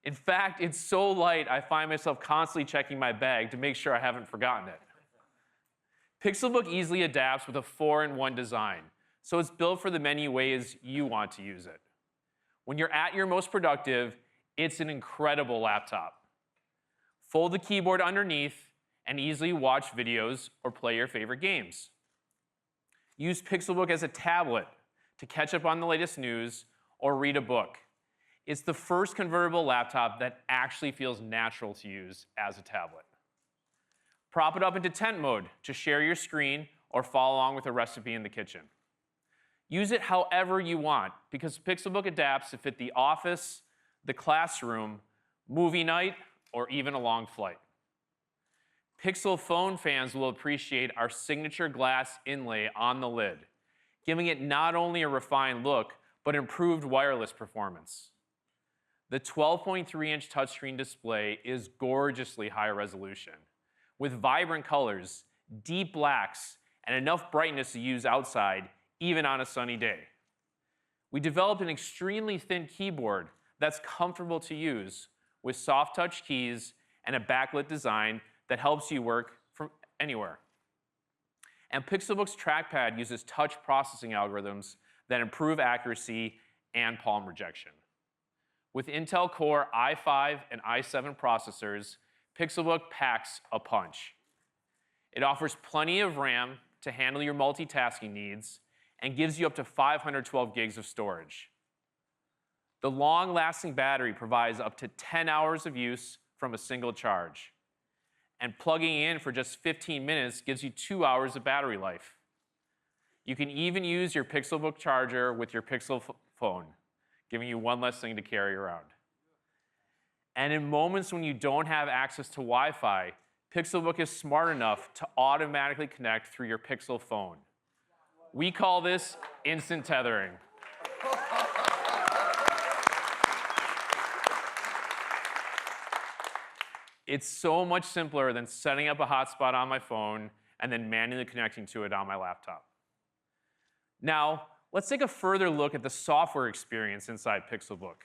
In fact, it's so light, I find myself constantly checking my bag to make sure I haven't forgotten it. Pixelbook easily adapts with a 4-in-1 design, so it's built for the many ways you want to use it. When you're at your most productive, it's an incredible laptop. Fold the keyboard underneath and easily watch videos or play your favorite games. Use Pixelbook as a tablet to catch up on the latest news or read a book. It's the first convertible laptop that actually feels natural to use as a tablet. Prop it up into tent mode to share your screen or follow along with a recipe in the kitchen. Use it however you want because Pixelbook adapts to fit the office, the classroom, movie night, or even a long flight. Pixel phone fans will appreciate our signature glass inlay on the lid, giving it not only a refined look, but improved wireless performance. The 12.3-inch touchscreen display is gorgeously high resolution, with vibrant colors, deep blacks, and enough brightness to use outside, even on a sunny day. We developed an extremely thin keyboard that's comfortable to use, with soft touch keys and a backlit design that helps you work from anywhere. And Pixelbook's trackpad uses touch processing algorithms that improve accuracy and palm rejection. With Intel Core i5 and i7 processors, Pixelbook packs a punch. It offers plenty of RAM to handle your multitasking needs and gives you up to 512 gigs of storage. The long-lasting battery provides up to 10 hours of use from a single charge. And plugging in for just 15 minutes gives you 2 hours of battery life. You can even use your Pixelbook charger with your Pixel phone, giving you one less thing to carry around. And in moments when you don't have access to Wi-Fi, Pixelbook is smart enough to automatically connect through your Pixel phone. We call this instant tethering. It's so much simpler than setting up a hotspot on my phone and then manually connecting to it on my laptop. Now, let's take a further look at the software experience inside Pixelbook.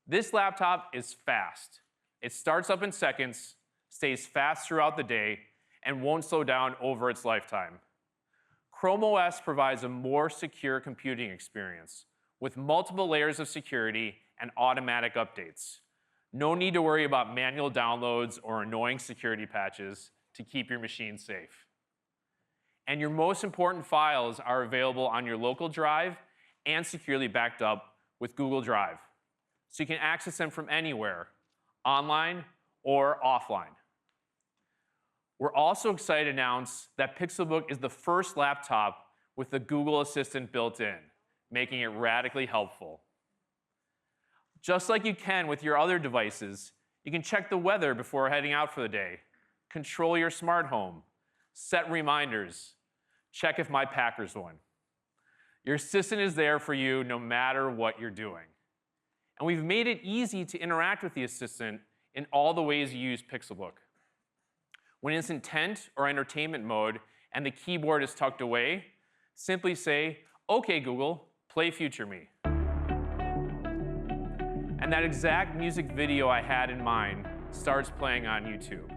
This laptop is fast. It starts up in seconds, stays fast throughout the day, and won't slow down over its lifetime. Chrome OS provides a more secure computing experience with multiple layers of security and automatic updates. No need to worry about manual downloads or annoying security patches to keep your machine safe. And your most important files are available on your local drive and securely backed up with Google Drive. So you can access them from anywhere, online or offline. We're also excited to announce that Pixelbook is the first laptop with the Google Assistant built in, making it radically helpful. Just like you can with your other devices, you can check the weather before heading out for the day, control your smart home, set reminders, check if my Packers won. Your assistant is there for you no matter what you're doing. And we've made it easy to interact with the assistant in all the ways you use Pixelbook. When it's in tent or entertainment mode and the keyboard is tucked away, simply say, "Okay, Google, play Future Me." And that exact music video I had in mind starts playing on YouTube.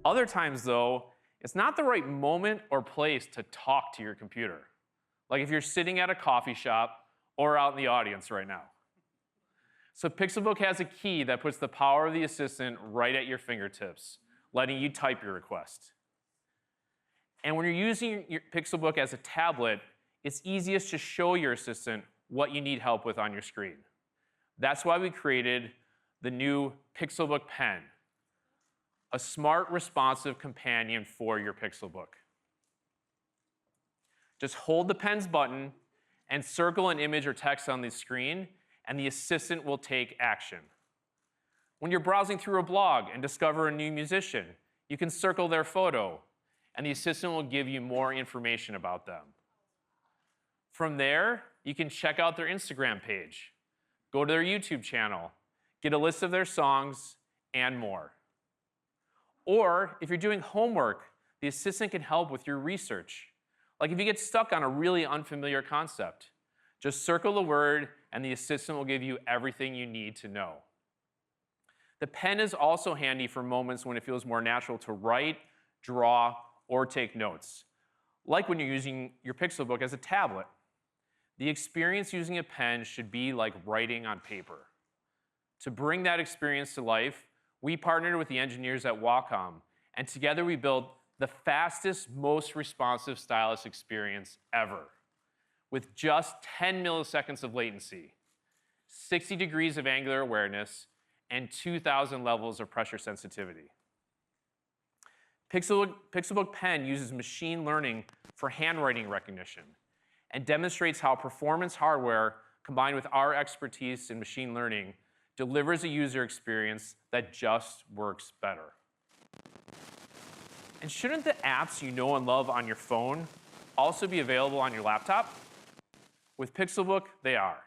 Other times, though, it's not the right moment or place to talk to your computer, like if you're sitting at a coffee shop or out in the audience right now. So Pixelbook has a key that puts the power of the assistant right at your fingertips, letting you type your request. And when you're using your Pixelbook as a tablet, it's easiest to show your assistant what you need help with on your screen. That's why we created the new Pixelbook Pen, a smart, responsive companion for your Pixelbook. Just hold the pen's button and circle an image or text on the screen, and the assistant will take action. When you're browsing through a blog and discover a new musician, you can circle their photo, and the assistant will give you more information about them. From there, you can check out their Instagram page, go to their YouTube channel, get a list of their songs, and more. Or if you're doing homework, the assistant can help with your research. Like if you get stuck on a really unfamiliar concept, just circle the word and the assistant will give you everything you need to know. The pen is also handy for moments when it feels more natural to write, draw, or take notes, like when you're using your Pixelbook as a tablet. The experience using a pen should be like writing on paper. To bring that experience to life, we partnered with the engineers at Wacom, and together we built the fastest, most responsive stylus experience ever, with just 10 milliseconds of latency, 60 degrees of angular awareness, and 2,000 levels of pressure sensitivity. Pixelbook Pen uses machine learning for handwriting recognition and demonstrates how performance hardware combined with our expertise in machine learning delivers a user experience that just works better. And shouldn't the apps you know and love on your phone also be available on your laptop? With Pixelbook, they are.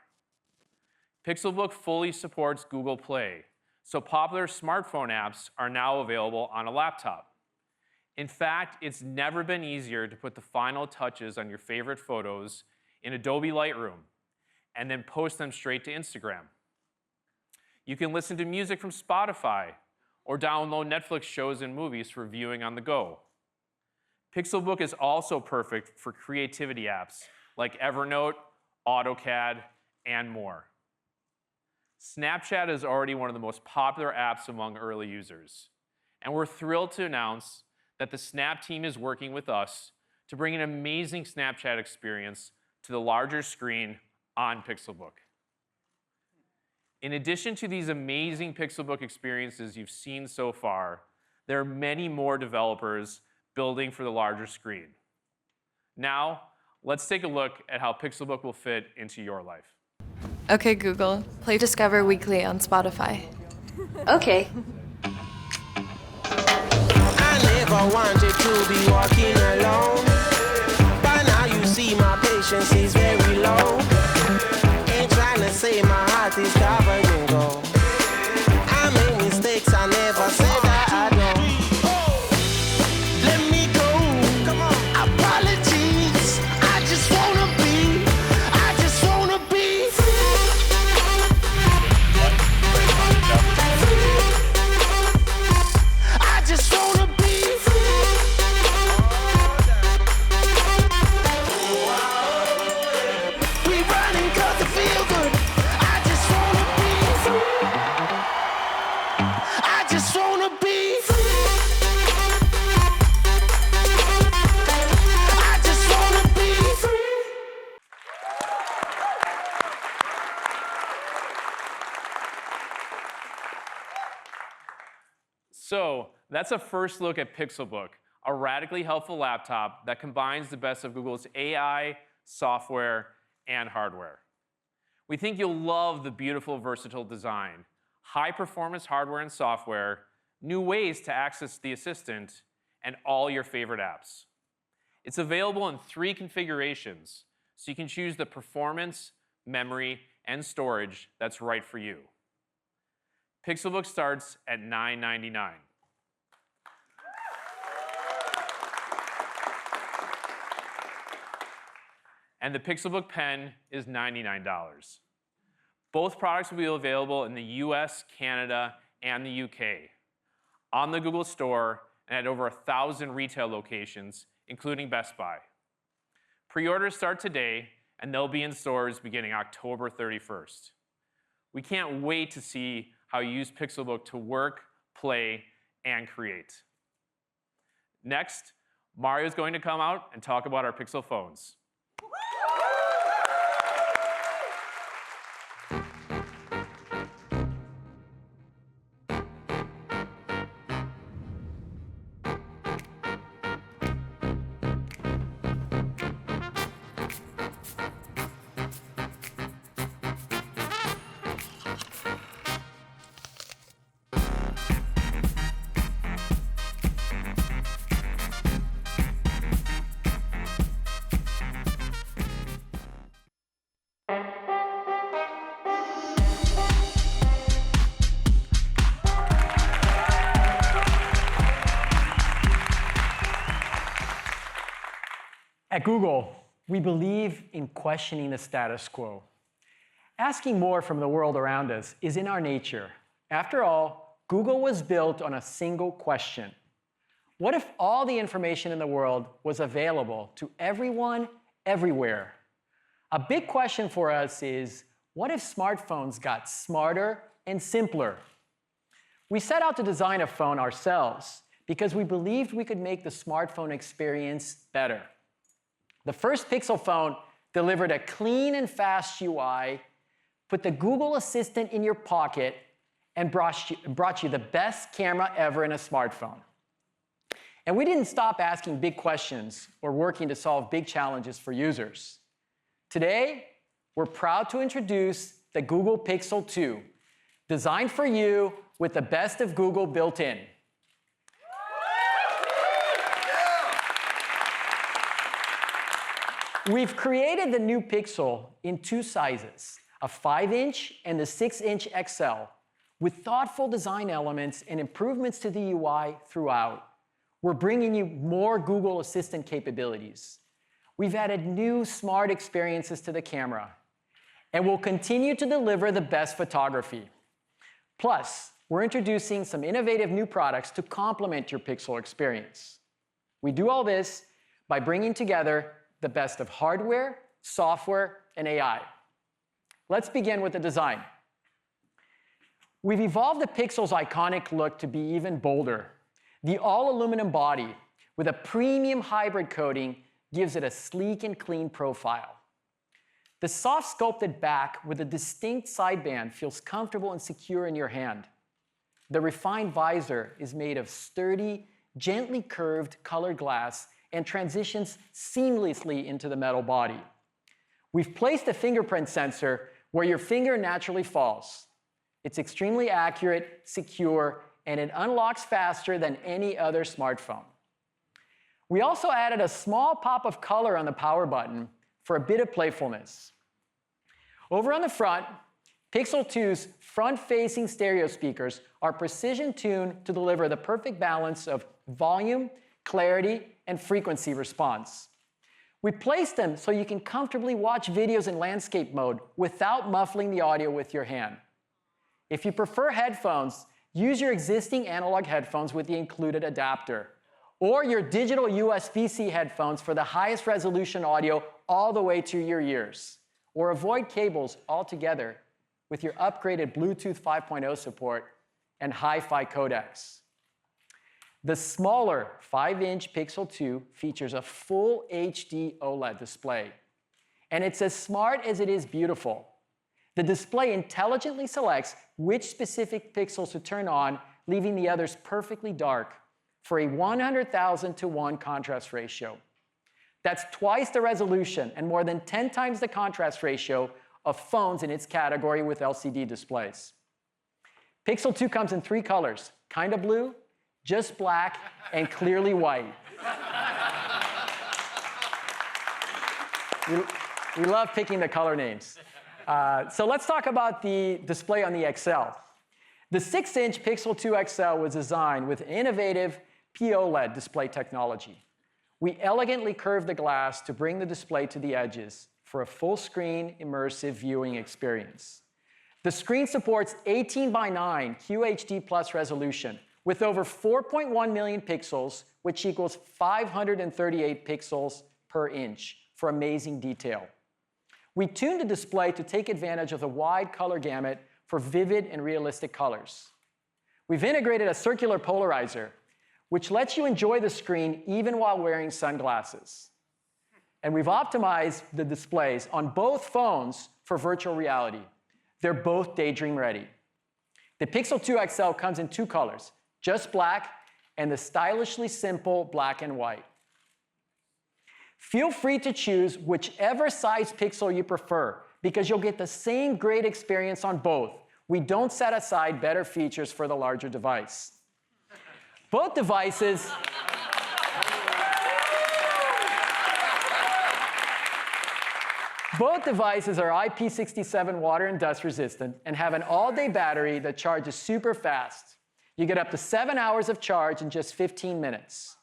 Pixelbook fully supports Google Play, so popular smartphone apps are now available on a laptop. In fact, it's never been easier to put the final touches on your favorite photos in Adobe Lightroom and then post them straight to Instagram. You can listen to music from Spotify or download Netflix shows and movies for viewing on the go. Pixelbook is also perfect for creativity apps like Evernote, AutoCAD, and more. Snapchat is already one of the most popular apps among early users, and we're thrilled to announce that the Snap team is working with us to bring an amazing Snapchat experience to the larger screen on Pixelbook. In addition to these amazing Pixelbook experiences you've seen so far, there are many more developers building for the larger screen. Now, let's take a look at how Pixelbook will fit into your life. Okay, Google, play Discover Weekly on Spotify. Okay. I never wanted to be walking alone. By now you see my patience is very low. Ain't trying to say my heart is covered in gold. I make mistakes I never said So that's a first look at Pixelbook, a radically helpful laptop that combines the best of Google's AI, software, and hardware. We think you'll love the beautiful, versatile design, high-performance hardware and software, new ways to access the Assistant, and all your favorite apps. It's available in 3 configurations, so you can choose the performance, memory, and storage that's right for you. Pixelbook starts at $999. And the Pixelbook Pen is $99. Both products will be available in the US, Canada, and the UK, on the Google Store, and at over 1,000 retail locations, including Best Buy. Pre-orders start today, and they'll be in stores beginning October 31st. We can't wait to see how you use Pixelbook to work, play, and create. Next, Mario's going to come out and talk about our Pixel phones. At Google, we believe in questioning the status quo. Asking more from the world around us is in our nature. After all, Google was built on a single question. What if all the information in the world was available to everyone, everywhere? A big question for us is, what if smartphones got smarter and simpler? We set out to design a phone ourselves because we believed we could make the smartphone experience better. The first Pixel phone delivered a clean and fast UI, put the Google Assistant in your pocket, and brought you the best camera ever in a smartphone. And we didn't stop asking big questions or working to solve big challenges for users. Today, we're proud to introduce the Google Pixel 2, designed for you with the best of Google built in. We've created the new Pixel in 2 sizes, a 5-inch and the 6-inch XL, with thoughtful design elements and improvements to the UI throughout. We're bringing you more Google Assistant capabilities. We've added new smart experiences to the camera, and we'll continue to deliver the best photography. Plus, we're introducing some innovative new products to complement your Pixel experience. We do all this by bringing together the best of hardware, software, and AI. Let's begin with the design. We've evolved the Pixel's iconic look to be even bolder. The all-aluminum body with a premium hybrid coating gives it a sleek and clean profile. The soft sculpted back with a distinct sideband feels comfortable and secure in your hand. The refined visor is made of sturdy, gently curved colored glass and transitions seamlessly into the metal body. We've placed a fingerprint sensor where your finger naturally falls. It's extremely accurate, secure, and it unlocks faster than any other smartphone. We also added a small pop of color on the power button for a bit of playfulness. Over on the front, Pixel 2's front-facing stereo speakers are precision-tuned to deliver the perfect balance of volume, clarity, and frequency response. We placed them so you can comfortably watch videos in landscape mode without muffling the audio with your hand. If you prefer headphones, use your existing analog headphones with the included adapter, or your digital USB-C headphones for the highest resolution audio all the way to your ears, or avoid cables altogether with your upgraded Bluetooth 5.0 support and hi-fi codecs. The smaller 5-inch Pixel 2 features a full HD OLED display, and it's as smart as it is beautiful. The display intelligently selects which specific pixels to turn on leaving the others perfectly dark for a 100,000 to 1 contrast ratio. That's twice the resolution and more than 10 times the contrast ratio of phones in its category with LCD displays. Pixel 2 comes in 3 colors, kinda blue, just black, and clearly white. We love picking the color names. So let's talk about the display on the XL. The 6-inch Pixel 2 XL was designed with innovative POLED display technology. We elegantly curved the glass to bring the display to the edges for a full-screen immersive viewing experience. The screen supports 18:9 QHD+ resolution with over 4.1 million pixels, which equals 538 pixels per inch for amazing detail. We tuned the display to take advantage of the wide color gamut for vivid and realistic colors. We've integrated a circular polarizer, which lets you enjoy the screen even while wearing sunglasses. And we've optimized the displays on both phones for virtual reality. They're both Daydream ready. The Pixel 2 XL comes in 2 colors, just black and the stylishly simple black and white. Feel free to choose whichever size Pixel you prefer because you'll get the same great experience on both. We don't set aside better features for the larger device. Both devices are IP67 water and dust resistant and have an all-day battery that charges super fast. You get up to 7 hours of charge in just 15 minutes.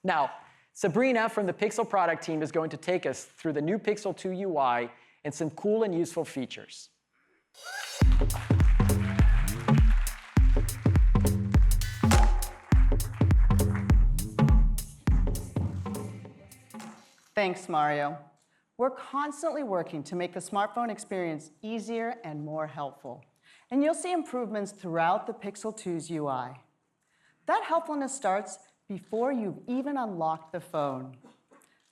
Now, Sabrina from the Pixel product team is going to take us through the new Pixel 2 UI and some cool and useful features. Thanks, Mario. We're constantly working to make the smartphone experience easier and more helpful. And you'll see improvements throughout the Pixel 2's UI. That helpfulness starts before you've even unlocked the phone.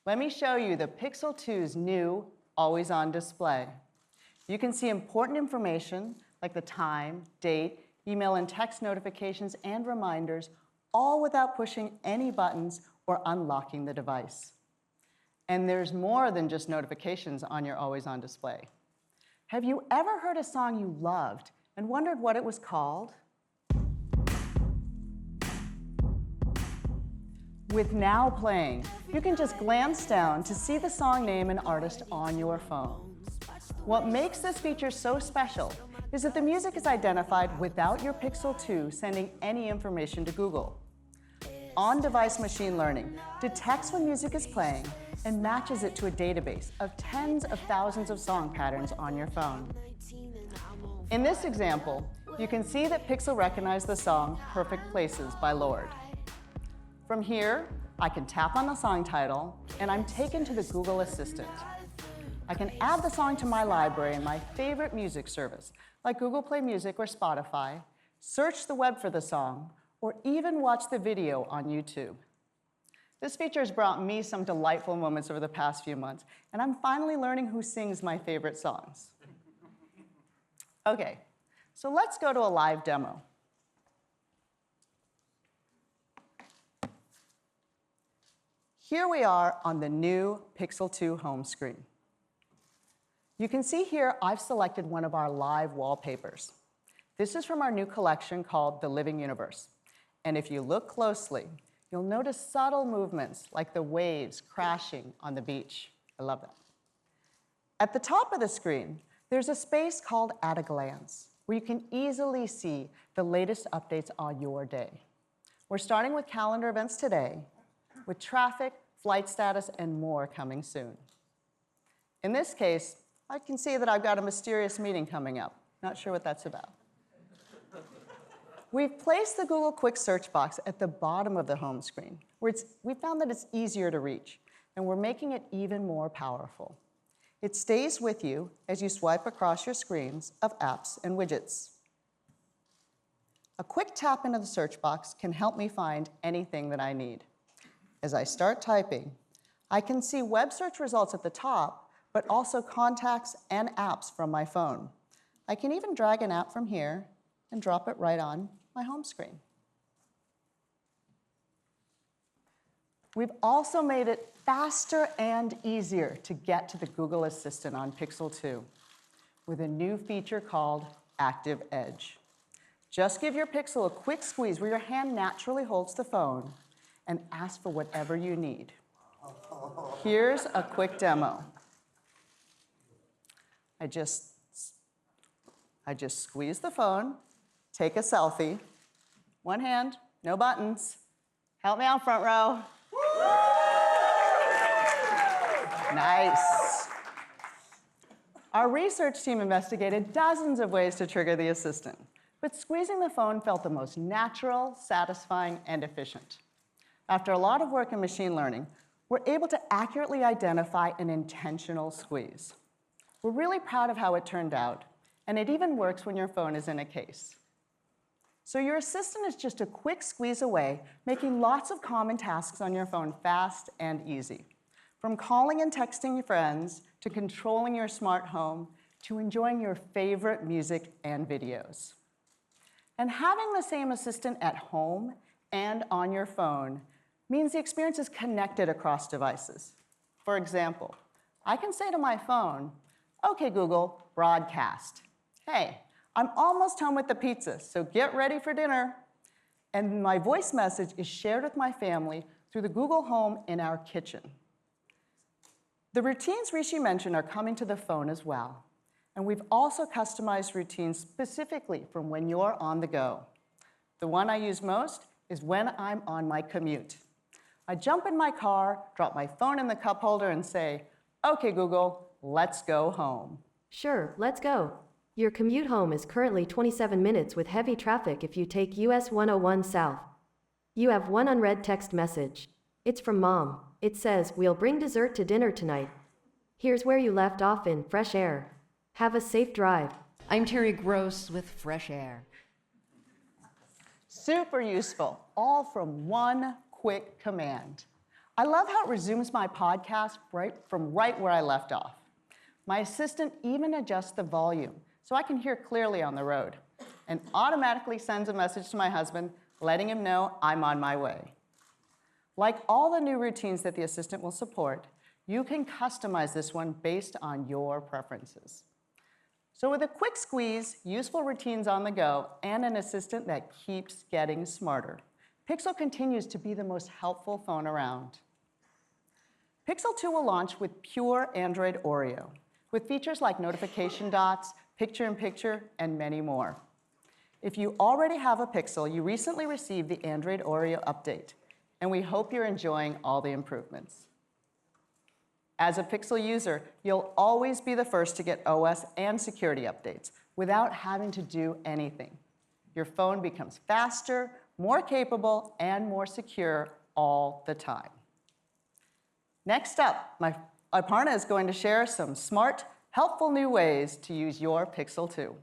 Let me show you the Pixel 2's new always-on display. You can see important information like the time, date, email and text notifications, and reminders, all without pushing any buttons or unlocking the device. And there's more than just notifications on your always-on display. Have you ever heard a song you loved and wondered what it was called? With Now Playing, you can just glance down to see the song name and artist on your phone. What makes this feature so special is that the music is identified without your Pixel 2 sending any information to Google. On-device machine learning detects when music is playing and matches it to a database of tens of thousands of song patterns on your phone. In this example, you can see that Pixel recognized the song Perfect Places by Lorde. From here, I can tap on the song title, and I'm taken to the Google Assistant. I can add the song to my library in my favorite music service, like Google Play Music or Spotify, search the web for the song, or even watch the video on YouTube. This feature has brought me some delightful moments over the past few months, and I'm finally learning who sings my favorite songs. Okay, so let's go to a live demo. Here we are on the new Pixel 2 home screen. You can see here I've selected one of our live wallpapers. This is from our new collection called The Living Universe. And if you look closely, you'll notice subtle movements like the waves crashing on the beach. I love that. At the top of the screen, there's a space called At a Glance, where you can easily see the latest updates on your day. We're starting with calendar events today, with traffic, flight status, and more coming soon. In this case, I can see that I've got a mysterious meeting coming up. Not sure what that's about. We've placed the Google Quick Search box at the bottom of the home screen, where we found that it's easier to reach, and we're making it even more powerful. It stays with you as you swipe across your screens of apps and widgets. A quick tap into the search box can help me find anything that I need. As I start typing, I can see web search results at the top, but also contacts and apps from my phone. I can even drag an app from here and drop it right on my home screen. We've also made it faster and easier to get to the Google Assistant on Pixel 2 with a new feature called Active Edge. Just give your Pixel a quick squeeze where your hand naturally holds the phone and ask for whatever you need. Here's a quick demo. I just squeeze the phone, take a selfie, one hand, no buttons. Help me out, front row. Nice. Our research team investigated dozens of ways to trigger the assistant, but squeezing the phone felt the most natural, satisfying, and efficient. After a lot of work in machine learning, we're able to accurately identify an intentional squeeze. We're really proud of how it turned out, and it even works when your phone is in a case. So your assistant is just a quick squeeze away, making lots of common tasks on your phone fast and easy. From calling and texting your friends, to controlling your smart home, to enjoying your favorite music and videos. And having the same assistant at home and on your phone means the experience is connected across devices. For example, I can say to my phone, "Okay, Google, broadcast. Hey, I'm almost home with the pizza, so get ready for dinner." And my voice message is shared with my family through the Google Home in our kitchen. The routines Rishi mentioned are coming to the phone as well. And we've also customized routines specifically from when you're on the go. The one I use most is when I'm on my commute. I jump in my car, drop my phone in the cup holder, and say, "Okay, Google, let's go home." Sure, let's go. Your commute home is currently 27 minutes with heavy traffic if you take US 101 south. You have one unread text message. It's from Mom. It says, "We'll bring dessert to dinner tonight. Here's where you left off in fresh air. Have a safe drive." I'm Terry Gross with Fresh Air. Super useful, all from one quick command. I love how it resumes my podcast from right where I left off. My assistant even adjusts the volume so I can hear clearly on the road, and automatically sends a message to my husband letting him know I'm on my way. Like all the new routines that the assistant will support, you can customize this one based on your preferences. So with a quick squeeze, useful routines on the go, and an assistant that keeps getting smarter, Pixel continues to be the most helpful phone around. Pixel 2 will launch with pure Android Oreo, with features like notification dots, picture-in-picture, and many more. If you already have a Pixel, you recently received the Android Oreo update, and we hope you're enjoying all the improvements. As a Pixel user, you'll always be the first to get OS and security updates without having to do anything. Your phone becomes faster, more capable, and more secure all the time. Next up, Aparna is going to share some smart, helpful new ways to use your Pixel 2.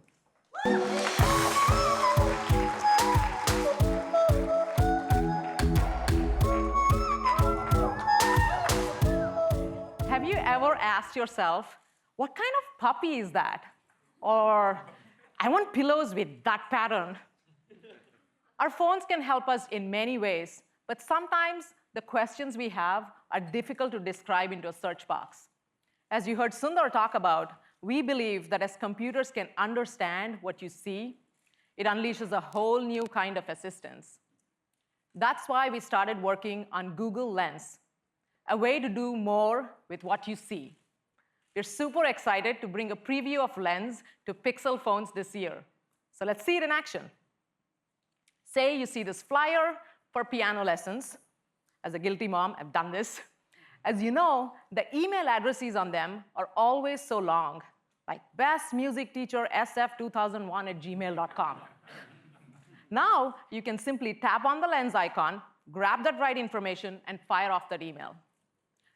Have you ever asked yourself, what kind of puppy is that? Or, I want pillows with that pattern. Our phones can help us in many ways, but sometimes the questions we have are difficult to describe into a search box. As you heard Sundar talk about, we believe that as computers can understand what you see, it unleashes a whole new kind of assistance. That's why we started working on Google Lens, a way to do more with what you see. We're super excited to bring a preview of Lens to Pixel phones this year. So let's see it in action. Say you see this flyer for piano lessons. As a guilty mom, I've done this. As you know, the email addresses on them are always so long, like bestmusicteachersf2001@gmail.com. Now, you can simply tap on the Lens icon, grab that right information, and fire off that email.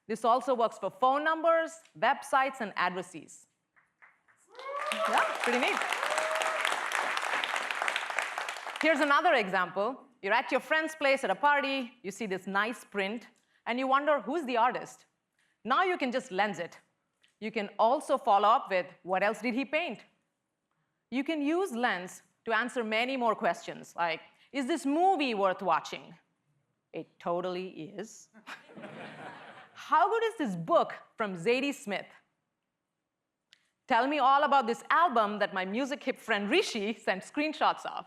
This also works for phone numbers, websites, and addresses. Yeah, pretty neat. Here's another example. You're at your friend's place at a party, you see this nice print, and you wonder, who's the artist? Now you can just Lens it. You can also follow up with, what else did he paint? You can use Lens to answer many more questions, like, Is this movie worth watching? It totally is. How good is this book from Zadie Smith? Tell me all about this album that my music hip friend Rishi sent screenshots of.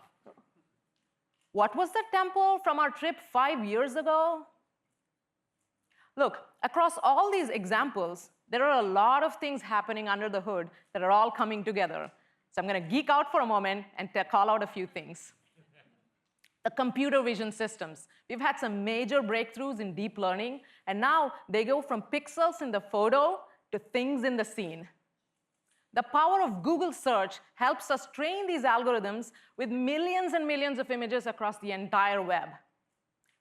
What was the temple from our trip 5 years ago? Look, across all these examples, there are a lot of things happening under the hood that are all coming together. So I'm going to geek out for a moment and call out a few things. The computer vision systems. We've had some major breakthroughs in deep learning, and now they go from pixels in the photo to things in the scene. The power of Google search helps us train these algorithms with millions and millions of images across the entire web.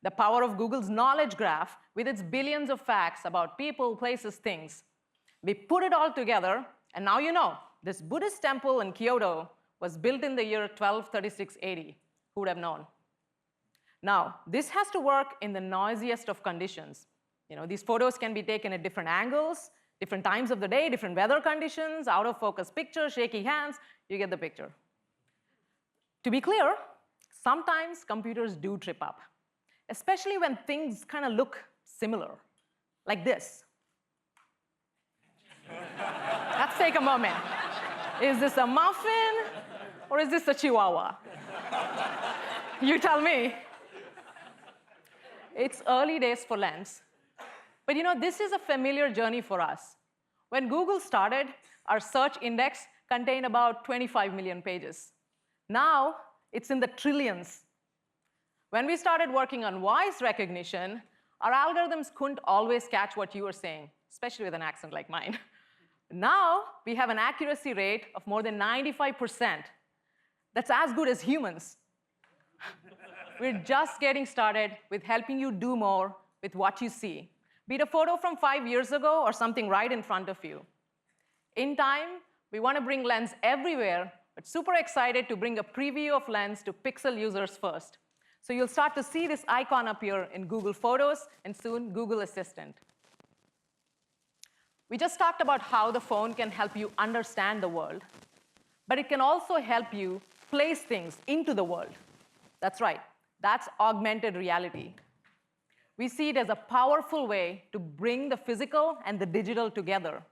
The power of Google's knowledge graph with its billions of facts about people, places, things. We put it all together, and now you know, this Buddhist temple in Kyoto was built in the year 1236 AD. Who would have known? Now, this has to work in the noisiest of conditions. You know, these photos can be taken at different angles, different times of the day, different weather conditions, out of focus pictures, shaky hands, you get the picture. To be clear, sometimes computers do trip up, especially when things kind of look similar, like this. Let's take a moment. Is this a muffin or is this a chihuahua? You tell me. It's early days for Lense. But you know, this is a familiar journey for us. When Google started, our search index contained about 25 million pages. Now, it's in the trillions. When we started working on voice recognition, our algorithms couldn't always catch what you were saying, especially with an accent like mine. Now, we have an accuracy rate of more than 95%. That's as good as humans. We're just getting started with helping you do more with what you see, be it a photo from 5 years ago or something right in front of you. In time, we want to bring Lense everywhere, but super excited to bring a preview of Lense to Pixel users first. So you'll start to see this icon appear in Google Photos and soon Google Assistant. We just talked about how the phone can help you understand the world, but it can also help you place things into the world. That's right. That's augmented reality. We see it as a powerful way to bring the physical and the digital together.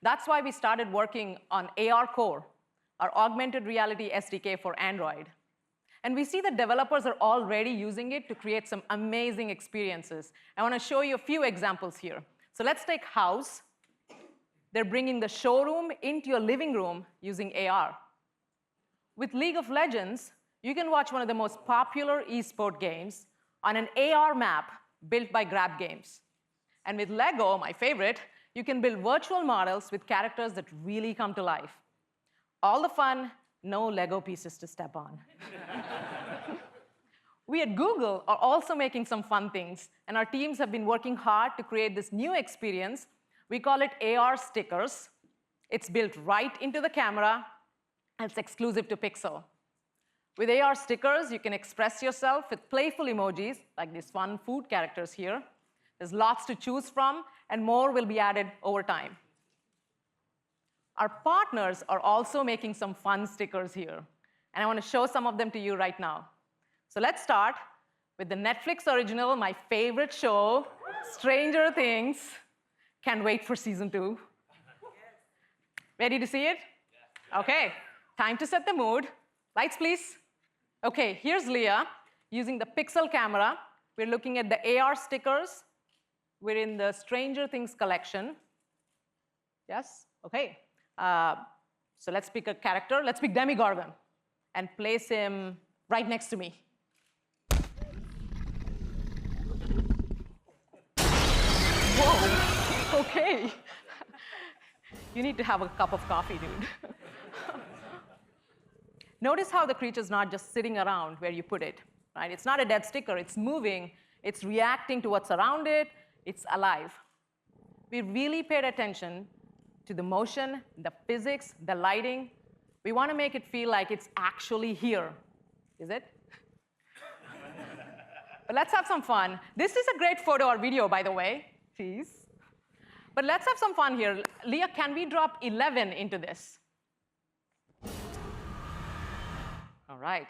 That's why we started working on AR Core, our augmented reality SDK for Android. And we see that developers are already using it to create some amazing experiences. I want to show you a few examples here. So let's take House. They're bringing the showroom into your living room using AR. With League of Legends, you can watch one of the most popular esport games on an AR map built by Grab Games. And with Lego, my favorite, you can build virtual models with characters that really come to life. All the fun, no Lego pieces to step on. We at Google are also making some fun things, and our teams have been working hard to create this new experience. We call it AR Stickers. It's built right into the camera, and it's exclusive to Pixel. With AR Stickers, you can express yourself with playful emojis, like these fun food characters here. There's lots to choose from, and more will be added over time. Our partners are also making some fun stickers here, and I want to show some of them to you right now. So let's start with the Netflix original, my favorite show, Stranger Things. Can't wait for season 2. Ready to see it? OK, time to set the mood. Lights, please. OK, here's Leah using the Pixel camera. We're looking at the AR stickers. We're in the Stranger Things collection. Yes? OK. So let's pick a character. Let's pick Demigorgon and place him right next to me. Whoa, OK. You need to have a cup of coffee, dude. Notice how the creature's not just sitting around where you put it, right? It's not a dead sticker. It's moving. It's reacting to what's around it. It's alive. We really paid attention to the motion, the physics, the lighting. We want to make it feel like it's actually here. Is it? But let's have some fun. This is a great photo or video, by the way. Please. But let's have some fun here. Leah, can we drop 11 into this? All right.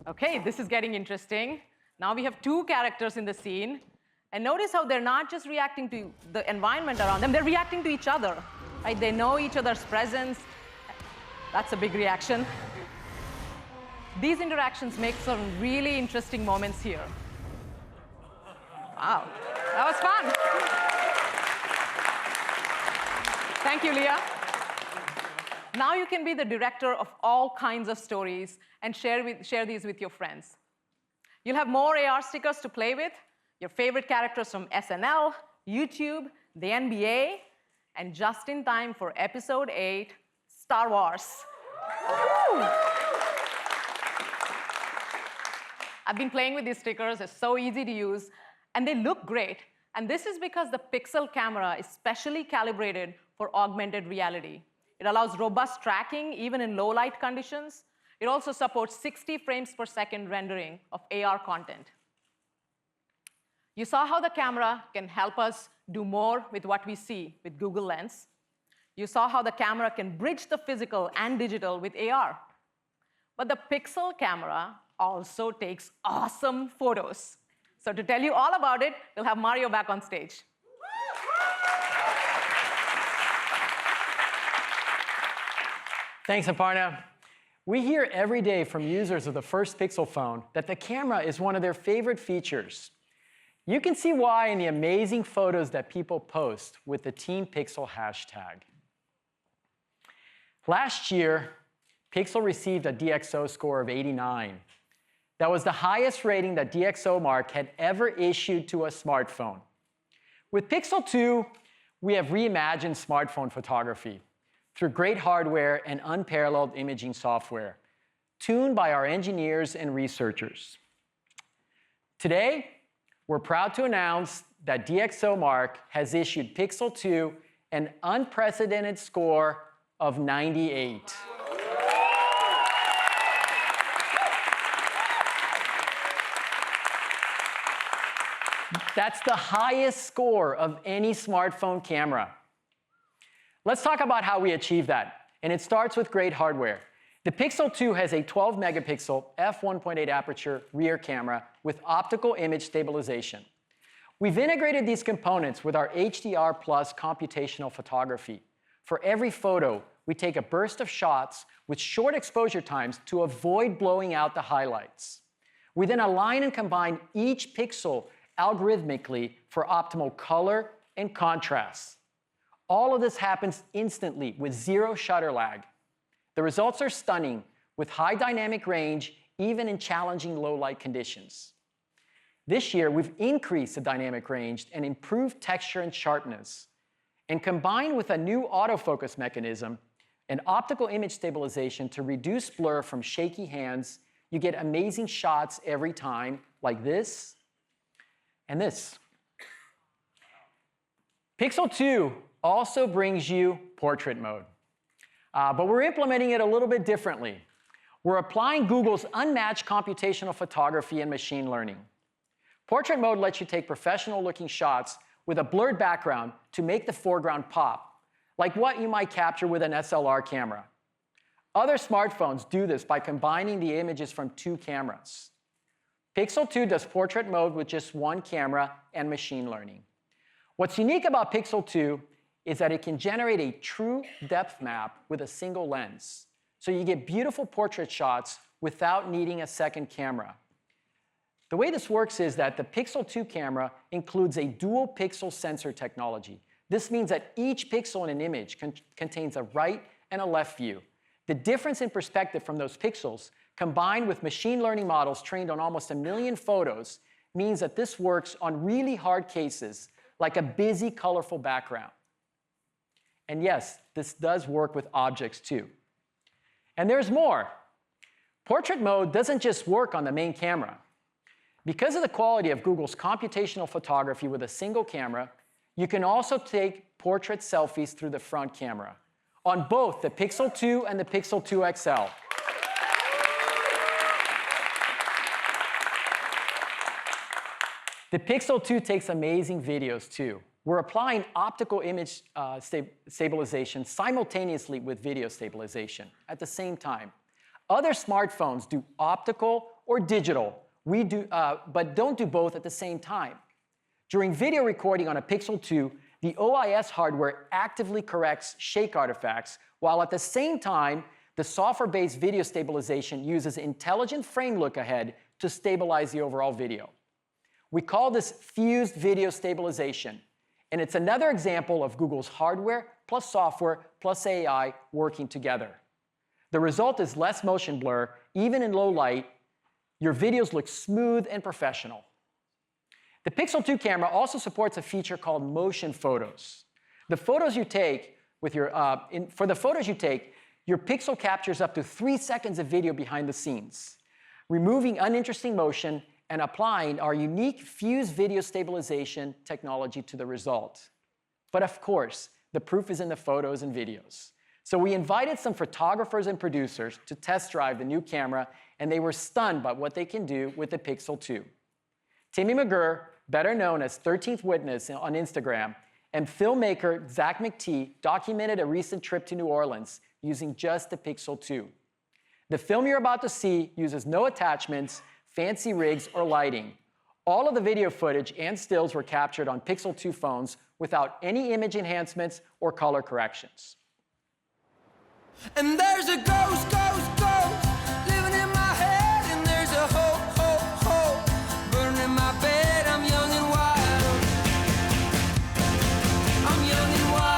Okay, this is getting interesting. Now we have two characters in the scene. And notice how they're not just reacting to the environment around them, they're reacting to each other. Right? They know each other's presence. That's a big reaction. These interactions make some really interesting moments here. Wow, that was fun. Thank you, Leah. Now you can be the director of all kinds of stories and share these with your friends. You'll have more AR stickers to play with, your favorite characters from SNL, YouTube, the NBA, and just in time for Episode 8, Star Wars. Woo! I've been playing with these stickers. They're so easy to use, and they look great. And this is because the Pixel camera is specially calibrated for augmented reality. It allows robust tracking, even in low light conditions. It also supports 60 frames per second rendering of AR content. You saw how the camera can help us do more with what we see with Google Lens. You saw how the camera can bridge the physical and digital with AR. But the Pixel camera also takes awesome photos. So to tell you all about it, we'll have Mario back on stage. Thanks, Aparna. We hear every day from users of the first Pixel phone that the camera is one of their favorite features. You can see why in the amazing photos that people post with the Team Pixel hashtag. Last year, Pixel received a DxO score of 89. That was the highest rating that DxOMark had ever issued to a smartphone. With Pixel 2, we have reimagined smartphone photography through great hardware and unparalleled imaging software, tuned by our engineers and researchers. Today, we're proud to announce that DxOMark has issued Pixel 2 an unprecedented score of 98. That's the highest score of any smartphone camera. Let's talk about how we achieve that, and it starts with great hardware. The Pixel 2 has a 12-megapixel f1.8 aperture rear camera with optical image stabilization. We've integrated these components with our HDR Plus computational photography. For every photo, we take a burst of shots with short exposure times to avoid blowing out the highlights. We then align and combine each pixel algorithmically for optimal color and contrast. All of this happens instantly with zero shutter lag. The results are stunning with high dynamic range, even in challenging low light conditions. This year, we've increased the dynamic range and improved texture and sharpness. And combined with a new autofocus mechanism and optical image stabilization to reduce blur from shaky hands, you get amazing shots every time, like this and this. Pixel 2 also brings you portrait mode. But we're implementing it a little bit differently. We're applying Google's unmatched computational photography and machine learning. Portrait mode lets you take professional-looking shots with a blurred background to make the foreground pop, like what you might capture with an SLR camera. Other smartphones do this by combining the images from two cameras. Pixel 2 does portrait mode with just one camera and machine learning. What's unique about Pixel 2 is that it can generate a true depth map with a single lens. So you get beautiful portrait shots without needing a second camera. The way this works is that the Pixel 2 camera includes a dual pixel sensor technology. This means that each pixel in an image contains a right and a left view. The difference in perspective from those pixels, combined with machine learning models trained on almost 1 million photos, means that this works on really hard cases, like a busy, colorful background. And yes, this does work with objects too. And there's more. Portrait mode doesn't just work on the main camera. Because of the quality of Google's computational photography with a single camera, you can also take portrait selfies through the front camera on both the Pixel 2 and the Pixel 2 XL. The Pixel 2 takes amazing videos too. We're applying optical image stabilization simultaneously with video stabilization at the same time. Other smartphones do optical or digital, but don't do both at the same time. During video recording on a Pixel 2, the OIS hardware actively corrects shake artifacts, while at the same time, the software-based video stabilization uses intelligent frame look-ahead to stabilize the overall video. We call this fused video stabilization, and it's another example of Google's hardware plus software plus AI working together. The result is less motion blur, even in low light. Your videos look smooth and professional. The Pixel 2 camera also supports a feature called motion photos. For the photos you take, your Pixel captures up to 3 seconds of video behind the scenes, removing uninteresting motion and applying our unique fused video stabilization technology to the result. But of course, the proof is in the photos and videos. So we invited some photographers and producers to test drive the new camera, and they were stunned by what they can do with the Pixel 2. Timmy McGurr, better known as 13th Witness on Instagram, and filmmaker Zach McTee documented a recent trip to New Orleans using just the Pixel 2. The film you're about to see uses no attachments, fancy rigs, or lighting. All of the video footage and stills were captured on Pixel 2 phones without any image enhancements or color corrections. And there's a ghost, ghost, ghost living in my head, and there's a hope, hope, hope burning in my bed. I'm young and wild. I'm young and wild.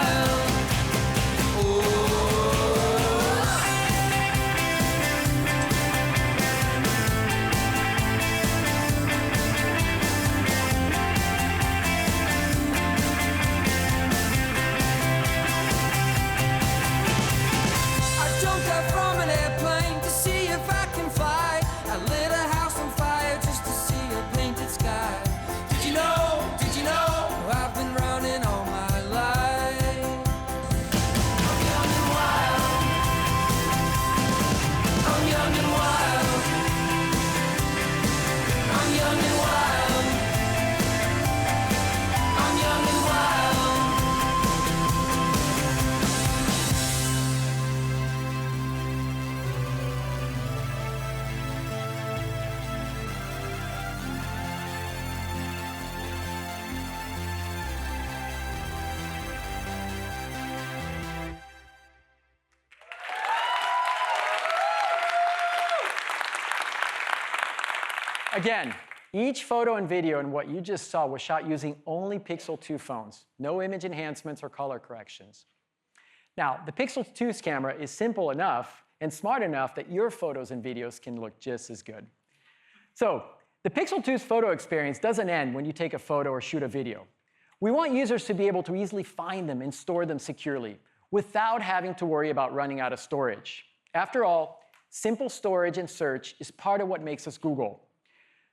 Again, each photo and video in what you just saw was shot using only Pixel 2 phones, no image enhancements or color corrections. Now, the Pixel 2's camera is simple enough and smart enough that your photos and videos can look just as good. So, the Pixel 2's photo experience doesn't end when you take a photo or shoot a video. We want users to be able to easily find them and store them securely without having to worry about running out of storage. After all, simple storage and search is part of what makes us Google.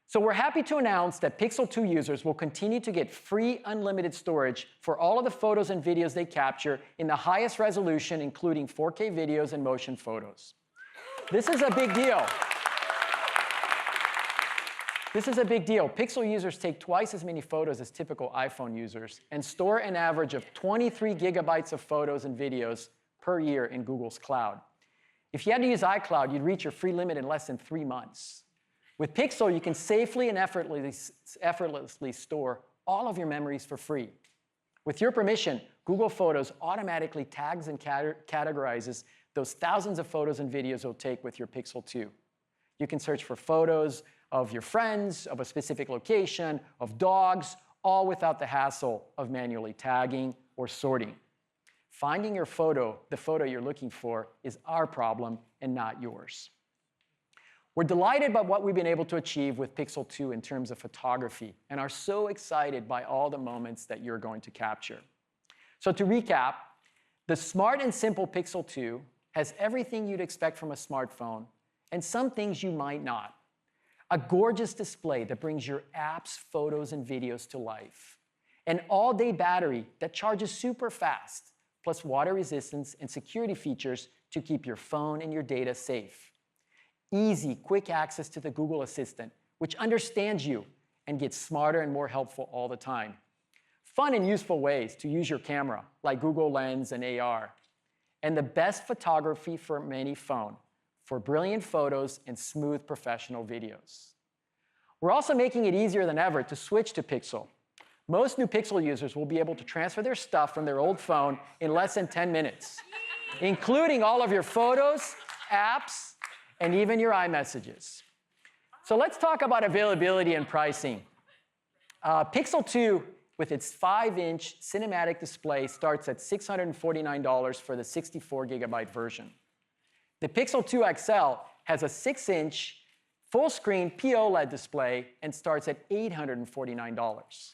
So we're happy to announce that Pixel 2 users will continue to get free unlimited storage for all of the photos and videos they capture in the highest resolution, including 4K videos and motion photos. This is a big deal. This is a big deal. Pixel users take twice as many photos as typical iPhone users and store an average of 23 gigabytes of photos and videos per year in Google's cloud. If you had to use iCloud, you'd reach your free limit in less than 3 months. With Pixel, you can safely and effortlessly store all of your memories for free. With your permission, Google Photos automatically tags and categorizes those thousands of photos and videos you'll take with your Pixel 2. You can search for photos of your friends, of a specific location, of dogs, all without the hassle of manually tagging or sorting. Finding your photo, the photo you're looking for, is our problem and not yours. We're delighted by what we've been able to achieve with Pixel 2 in terms of photography and are so excited by all the moments that you're going to capture. So to recap, the smart and simple Pixel 2 has everything you'd expect from a smartphone and some things you might not. A gorgeous display that brings your apps, photos, and videos to life. An all-day battery that charges super fast, plus water resistance and security features to keep your phone and your data safe. Easy, quick access to the Google Assistant, which understands you and gets smarter and more helpful all the time. Fun and useful ways to use your camera, like Google Lens and AR. And the best photography for any phone, for brilliant photos and smooth professional videos. We're also making it easier than ever to switch to Pixel. Most new Pixel users will be able to transfer their stuff from their old phone in less than 10 minutes, including all of your photos, apps, and even your iMessages. So let's talk about availability and pricing. Pixel 2, with its 5-inch cinematic display, starts at $649 for the 64GB version. The Pixel 2 XL has a 6-inch full-screen POLED display and starts at $849.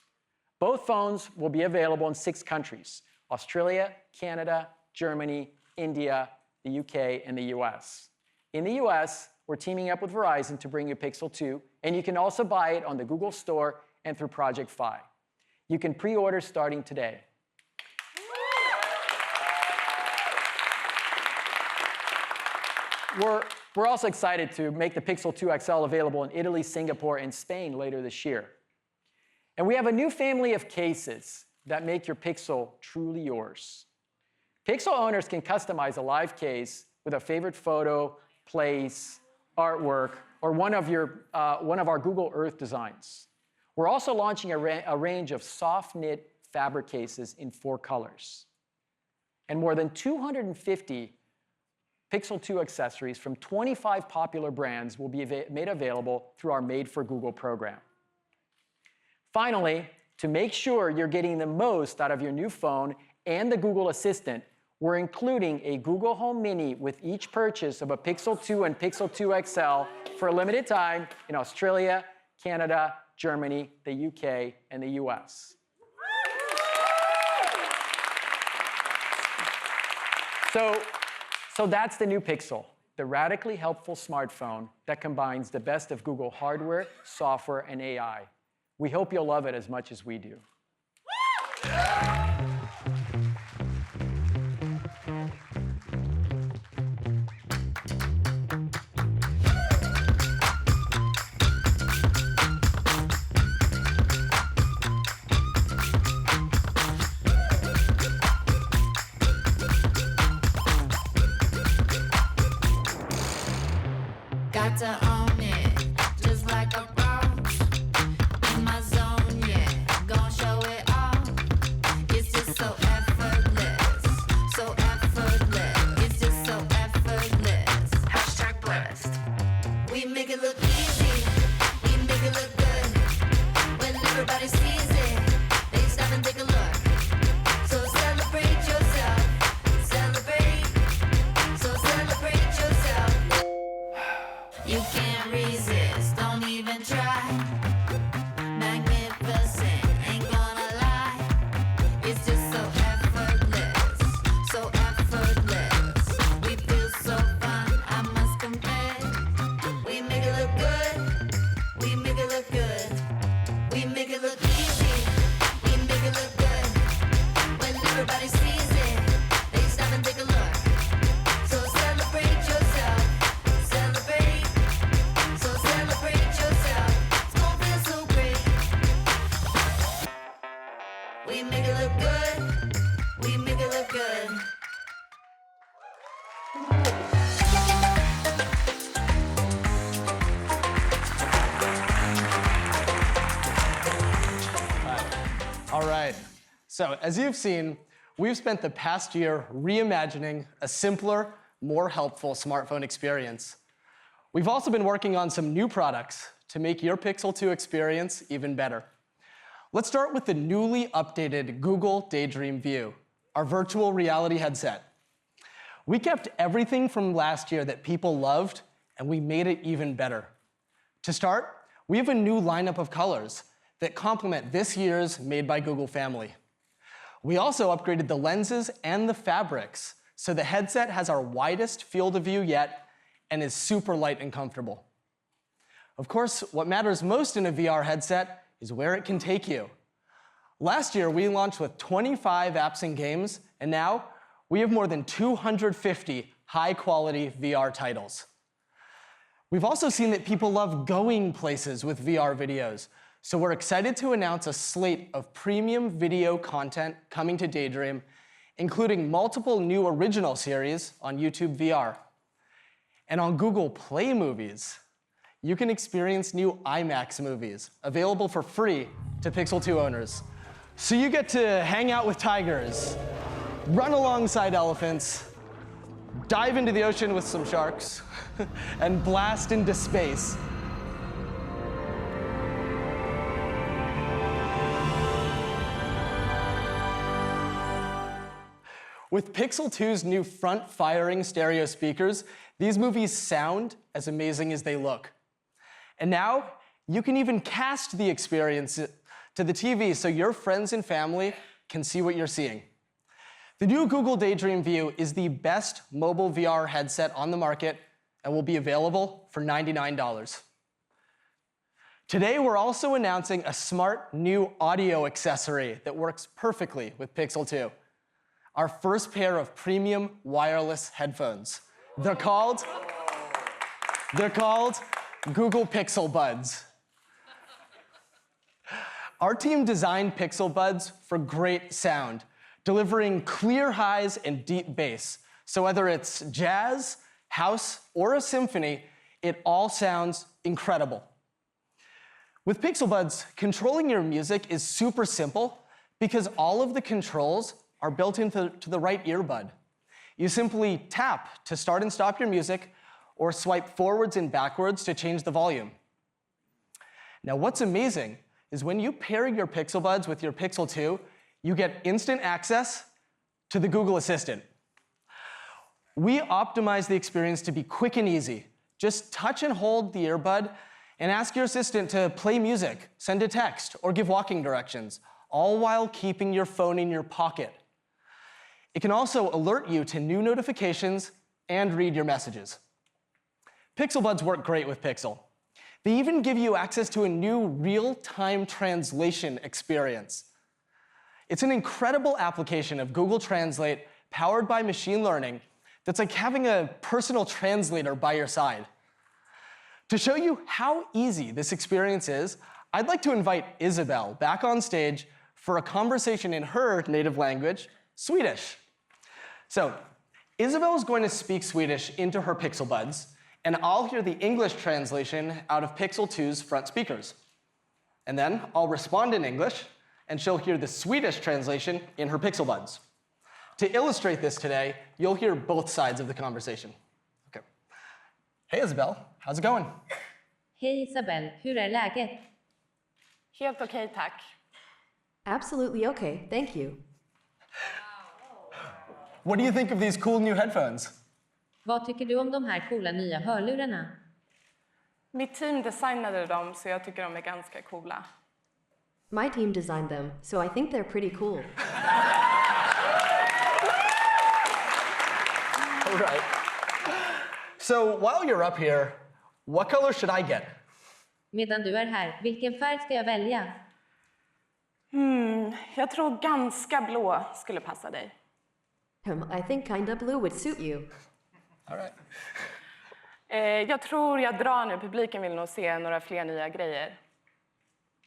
Both phones will be available in 6 countries: Australia, Canada, Germany, India, the UK, and the US. In the US, we're teaming up with Verizon to bring you Pixel 2, and you can also buy it on the Google Store and through Project Fi. You can pre-order starting today. We're also excited to make the Pixel 2 XL available in Italy, Singapore, and Spain later this year. And we have a new family of cases that make your Pixel truly yours. Pixel owners can customize a live case with a favorite photo, place, artwork, or one of our Google Earth designs. We're also launching a range of soft knit fabric cases in 4 colors. And more than 250 Pixel 2 accessories from 25 popular brands will be made available through our Made for Google program. Finally, to make sure you're getting the most out of your new phone and the Google Assistant, we're including a Google Home Mini with each purchase of a Pixel 2 and Pixel 2 XL for a limited time in Australia, Canada, Germany, the UK, and the US. So that's the new Pixel, the radically helpful smartphone that combines the best of Google hardware, software, and AI. We hope you'll love it as much as we do. Got to own it, just like a boss. In my zone, yeah, gon' show it all. It's just so effortless, so effortless. It's just so effortless. Hashtag blessed. We make it look easy, we make it look good. When everybody sees it, they stop and take a look. So celebrate yourself, celebrate. So celebrate yourself. You can't resist, don't even try. Magnificent, ain't gonna lie. It's just so effortless, so effortless. We feel so fun, I must confess. We make it look good, we make it look good. We make it look easy, we make it look good. When everybody sees it, they stop and take a look. So celebrate yourself, celebrate. So celebrate yourself, it's gonna feel so great. We make it look good, we make it look good. All right, so as you've seen, we've spent the past year reimagining a simpler, more helpful smartphone experience. We've also been working on some new products to make your Pixel 2 experience even better. Let's start with the newly updated Google Daydream View, our virtual reality headset. We kept everything from last year that people loved, and we made it even better. To start, we have a new lineup of colors that complement this year's Made by Google family. We also upgraded the lenses and the fabrics, so the headset has our widest field of view yet and is super light and comfortable. Of course, what matters most in a VR headset is where it can take you. Last year, we launched with 25 apps and games, and now we have more than 250 high-quality VR titles. We've also seen that people love going places with VR videos, so we're excited to announce a slate of premium video content coming to Daydream, including multiple new original series on YouTube VR. And on Google Play Movies, you can experience new Imax movies available for free to Pixel 2 owners. So you get to hang out with tigers, run alongside elephants, dive into the ocean with some sharks, and blast into space. With Pixel 2's new front-firing stereo speakers, these movies sound as amazing as they look. And now, you can even cast the experience to the TV so your friends and family can see what you're seeing. The new Google Daydream View is the best mobile VR headset on the market and will be available for $99. Today, we're also announcing a smart new audio accessory that works perfectly with Pixel 2. Our first pair of premium wireless headphones. They're called Google Pixel Buds. Our team designed Pixel Buds for great sound, delivering clear highs and deep bass. So whether it's jazz, house, or a symphony, it all sounds incredible. With Pixel Buds, controlling your music is super simple because all of the controls are built into the right earbud. You simply tap to start and stop your music or swipe forwards and backwards to change the volume. Now, what's amazing is when you pair your Pixel Buds with your Pixel 2, you get instant access to the Google Assistant. We optimize the experience to be quick and easy. Just touch and hold the earbud and ask your assistant to play music, send a text, or give walking directions, all while keeping your phone in your pocket. It can also alert you to new notifications and read your messages. Pixel Buds work great with Pixel. They even give you access to a new real-time translation experience. It's an incredible application of Google Translate powered by machine learning that's like having a personal translator by your side. To show you how easy this experience is, I'd like to invite Isabelle back on stage for a conversation in her native language, Swedish. So, Isabelle is going to speak Swedish into her Pixel Buds, and I'll hear the English translation out of Pixel 2's front speakers. And then I'll respond in English, and she'll hear the Swedish translation in her Pixel Buds. To illustrate this today, you'll hear both sides of the conversation. Okay. Hey Isabelle, how's it going? Hej Isabelle, hur är läget? Helt okej, tack. Absolutely okay, thank you. What do you think of these cool new headphones? Vad tycker du om de här coola nya hörlurarna? Mitt team designade dem, så jag tycker de är ganska coola. My team designed them, so I think they're pretty cool. All right. So while you're up here, what color should I get? Medan du är här, vilken färg ska jag välja? Jag tror ganska blå skulle passa dig. I think kinda blue would suit you. All right. Jag tror jag drar nu. Publiken vill nog se några fler nya grejer.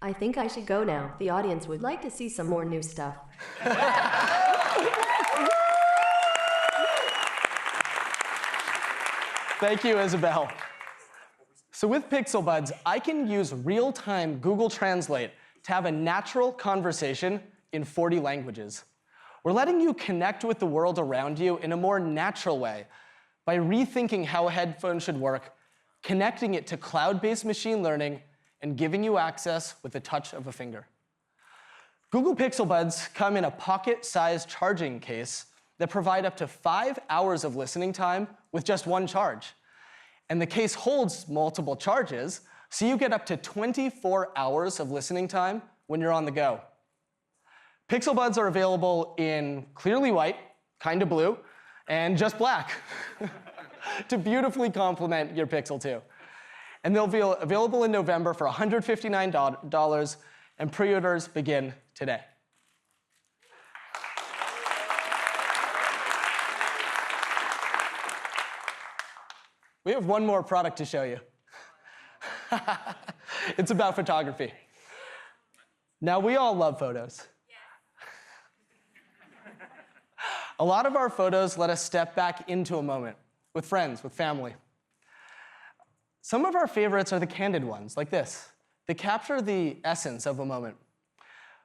I think I should go now. The audience would like to see some more new stuff. Thank you, Isabelle. So with Pixel Buds, I can use real-time Google Translate to have a natural conversation in 40 languages. We're letting you connect with the world around you in a more natural way by rethinking how a headphone should work, connecting it to cloud-based machine learning, and giving you access with the touch of a finger. Google Pixel Buds come in a pocket-sized charging case that provide up to 5 hours of listening time with just one charge. And the case holds multiple charges, so you get up to 24 hours of listening time when you're on the go. Pixel Buds are available in clearly white, kinda blue, and just black to beautifully complement your Pixel 2. And they'll be available in November for $159, and pre-orders begin today. We have one more product to show you. It's about photography. Now, we all love photos. A lot of our photos let us step back into a moment with friends, with family. Some of our favorites are the candid ones, like this. They capture the essence of a moment.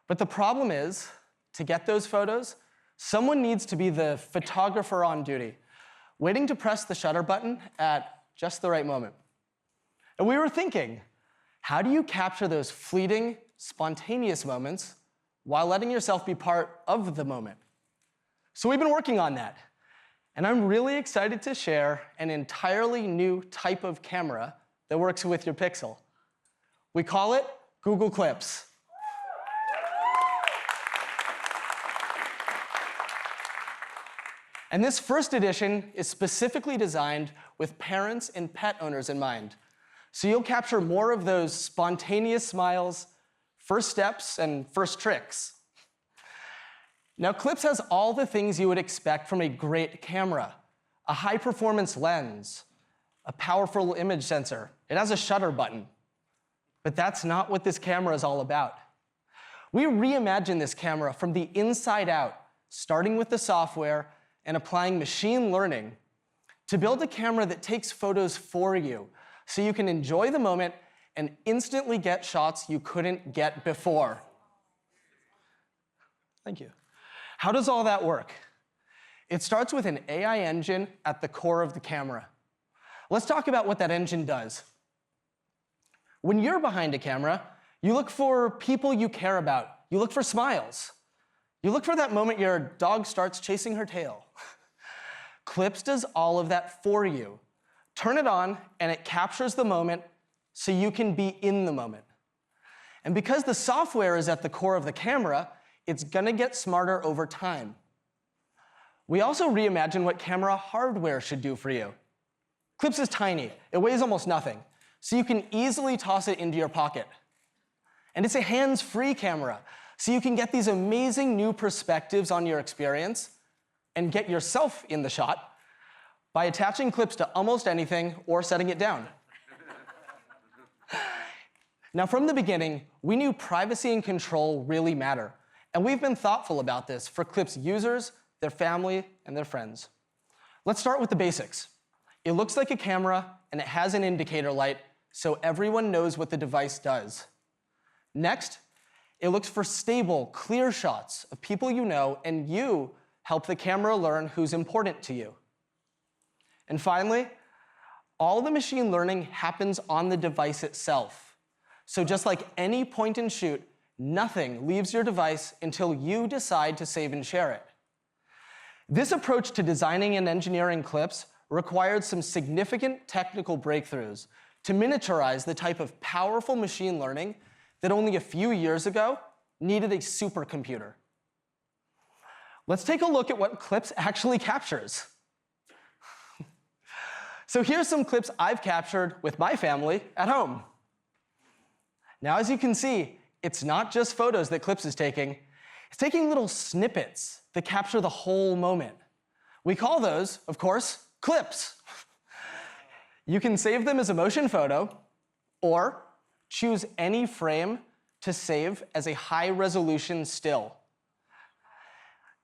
But the problem is, to get those photos, someone needs to be the photographer on duty, waiting to press the shutter button at just the right moment. And we were thinking, how do you capture those fleeting, spontaneous moments while letting yourself be part of the moment? So we've been working on that. And I'm really excited to share an entirely new type of camera that works with your Pixel. We call it Google Clips. And this first edition is specifically designed with parents and pet owners in mind. So you'll capture more of those spontaneous smiles, first steps, and first tricks. Now, Clips has all the things you would expect from a great camera: a high-performance lens, a powerful image sensor. It has a shutter button. But that's not what this camera is all about. We reimagined this camera from the inside out, starting with the software and applying machine learning to build a camera that takes photos for you, so you can enjoy the moment and instantly get shots you couldn't get before. Thank you. How does all that work? It starts with an AI engine at the core of the camera. Let's talk about what that engine does. When you're behind a camera, you look for people you care about. You look for smiles. You look for that moment your dog starts chasing her tail. Clips does all of that for you. Turn it on, and it captures the moment so you can be in the moment. And because the software is at the core of the camera, it's gonna get smarter over time. We also reimagined what camera hardware should do for you. Clips is tiny. It weighs almost nothing, so you can easily toss it into your pocket. And it's a hands-free camera, so you can get these amazing new perspectives on your experience and get yourself in the shot by attaching Clips to almost anything or setting it down. Now, from the beginning, we knew privacy and control really matter, and we've been thoughtful about this for Clips users, their family, and their friends. Let's start with the basics. It looks like a camera, and it has an indicator light, so everyone knows what the device does. Next, it looks for stable, clear shots of people you know, and you help the camera learn who's important to you. And finally, all the machine learning happens on the device itself. So just like any point and shoot, nothing leaves your device until you decide to save and share it. This approach to designing and engineering Clips required some significant technical breakthroughs to miniaturize the type of powerful machine learning that only a few years ago needed a supercomputer. Let's take a look at what Clips actually captures. So here's some Clips I've captured with my family at home. Now, as you can see, it's not just photos that Clips is taking. It's taking little snippets that capture the whole moment. We call those, of course, Clips. You can save them as a motion photo, or choose any frame to save as a high-resolution still.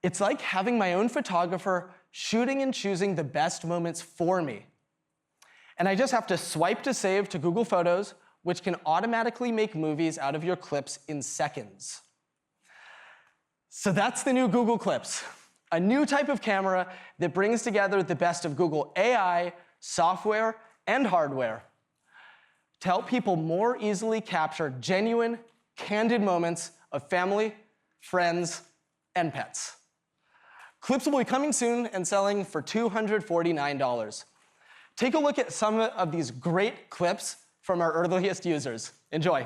It's like having my own photographer shooting and choosing the best moments for me. And I just have to swipe to save to Google Photos, which can automatically make movies out of your Clips in seconds. So that's the new Google Clips, a new type of camera that brings together the best of Google AI, software, and hardware to help people more easily capture genuine, candid moments of family, friends, and pets. Clips will be coming soon and selling for $249. Take a look at some of these great Clips from our earliest users. Enjoy.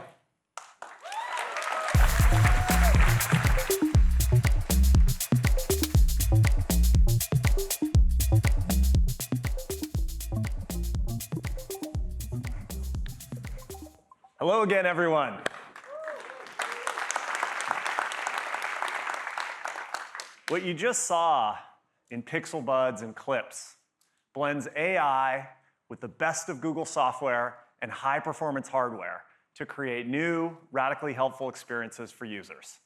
Hello again, everyone. What you just saw in Pixel Buds and Clips blends AI with the best of Google software and high-performance hardware to create new, radically helpful experiences for users.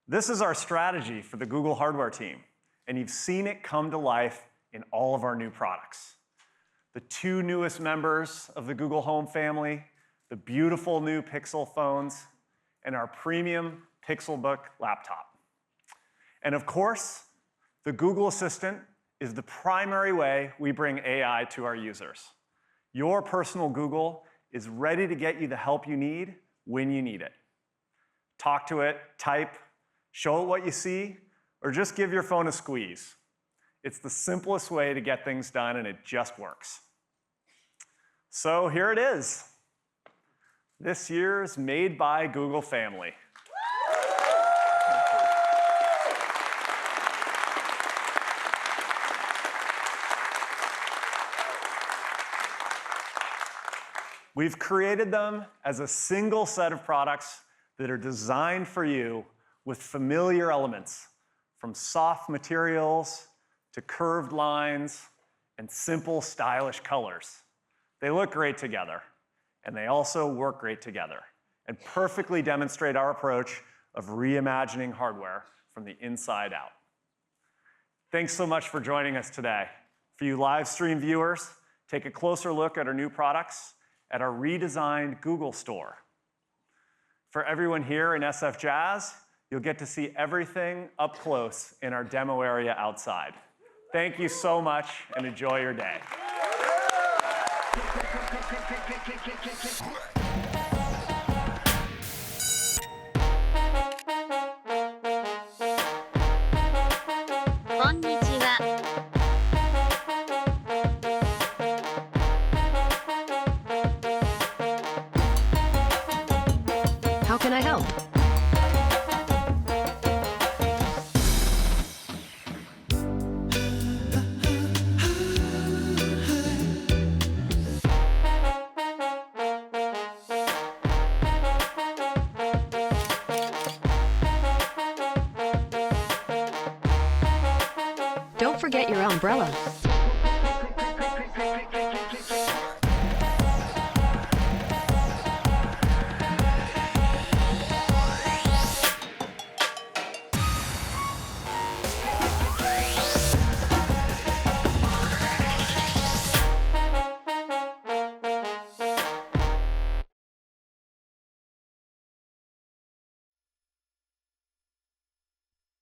This is our strategy for the Google hardware team, and you've seen it come to life in all of our new products. the 2 newest members of the Google Home family, the beautiful new Pixel phones, and our premium Pixelbook laptop. And of course, the Google Assistant is the primary way we bring AI to our users. Your personal Google is ready to get you the help you need when you need it. Talk to it, type, show it what you see, or just give your phone a squeeze. It's the simplest way to get things done, and it just works. So here it is, this year's Made by Google family. We've created them as a single set of products that are designed for you with familiar elements, from soft materials to curved lines and simple, stylish colors. They look great together, and they also work great together and perfectly demonstrate our approach of reimagining hardware from the inside out. Thanks so much for joining us today. For you live stream viewers, take a closer look at our new products at our redesigned Google Store. For everyone here in SF Jazz, you'll get to see everything up close in our demo area outside. Thank you so much, and enjoy your day. How can I help? Don't forget your umbrella.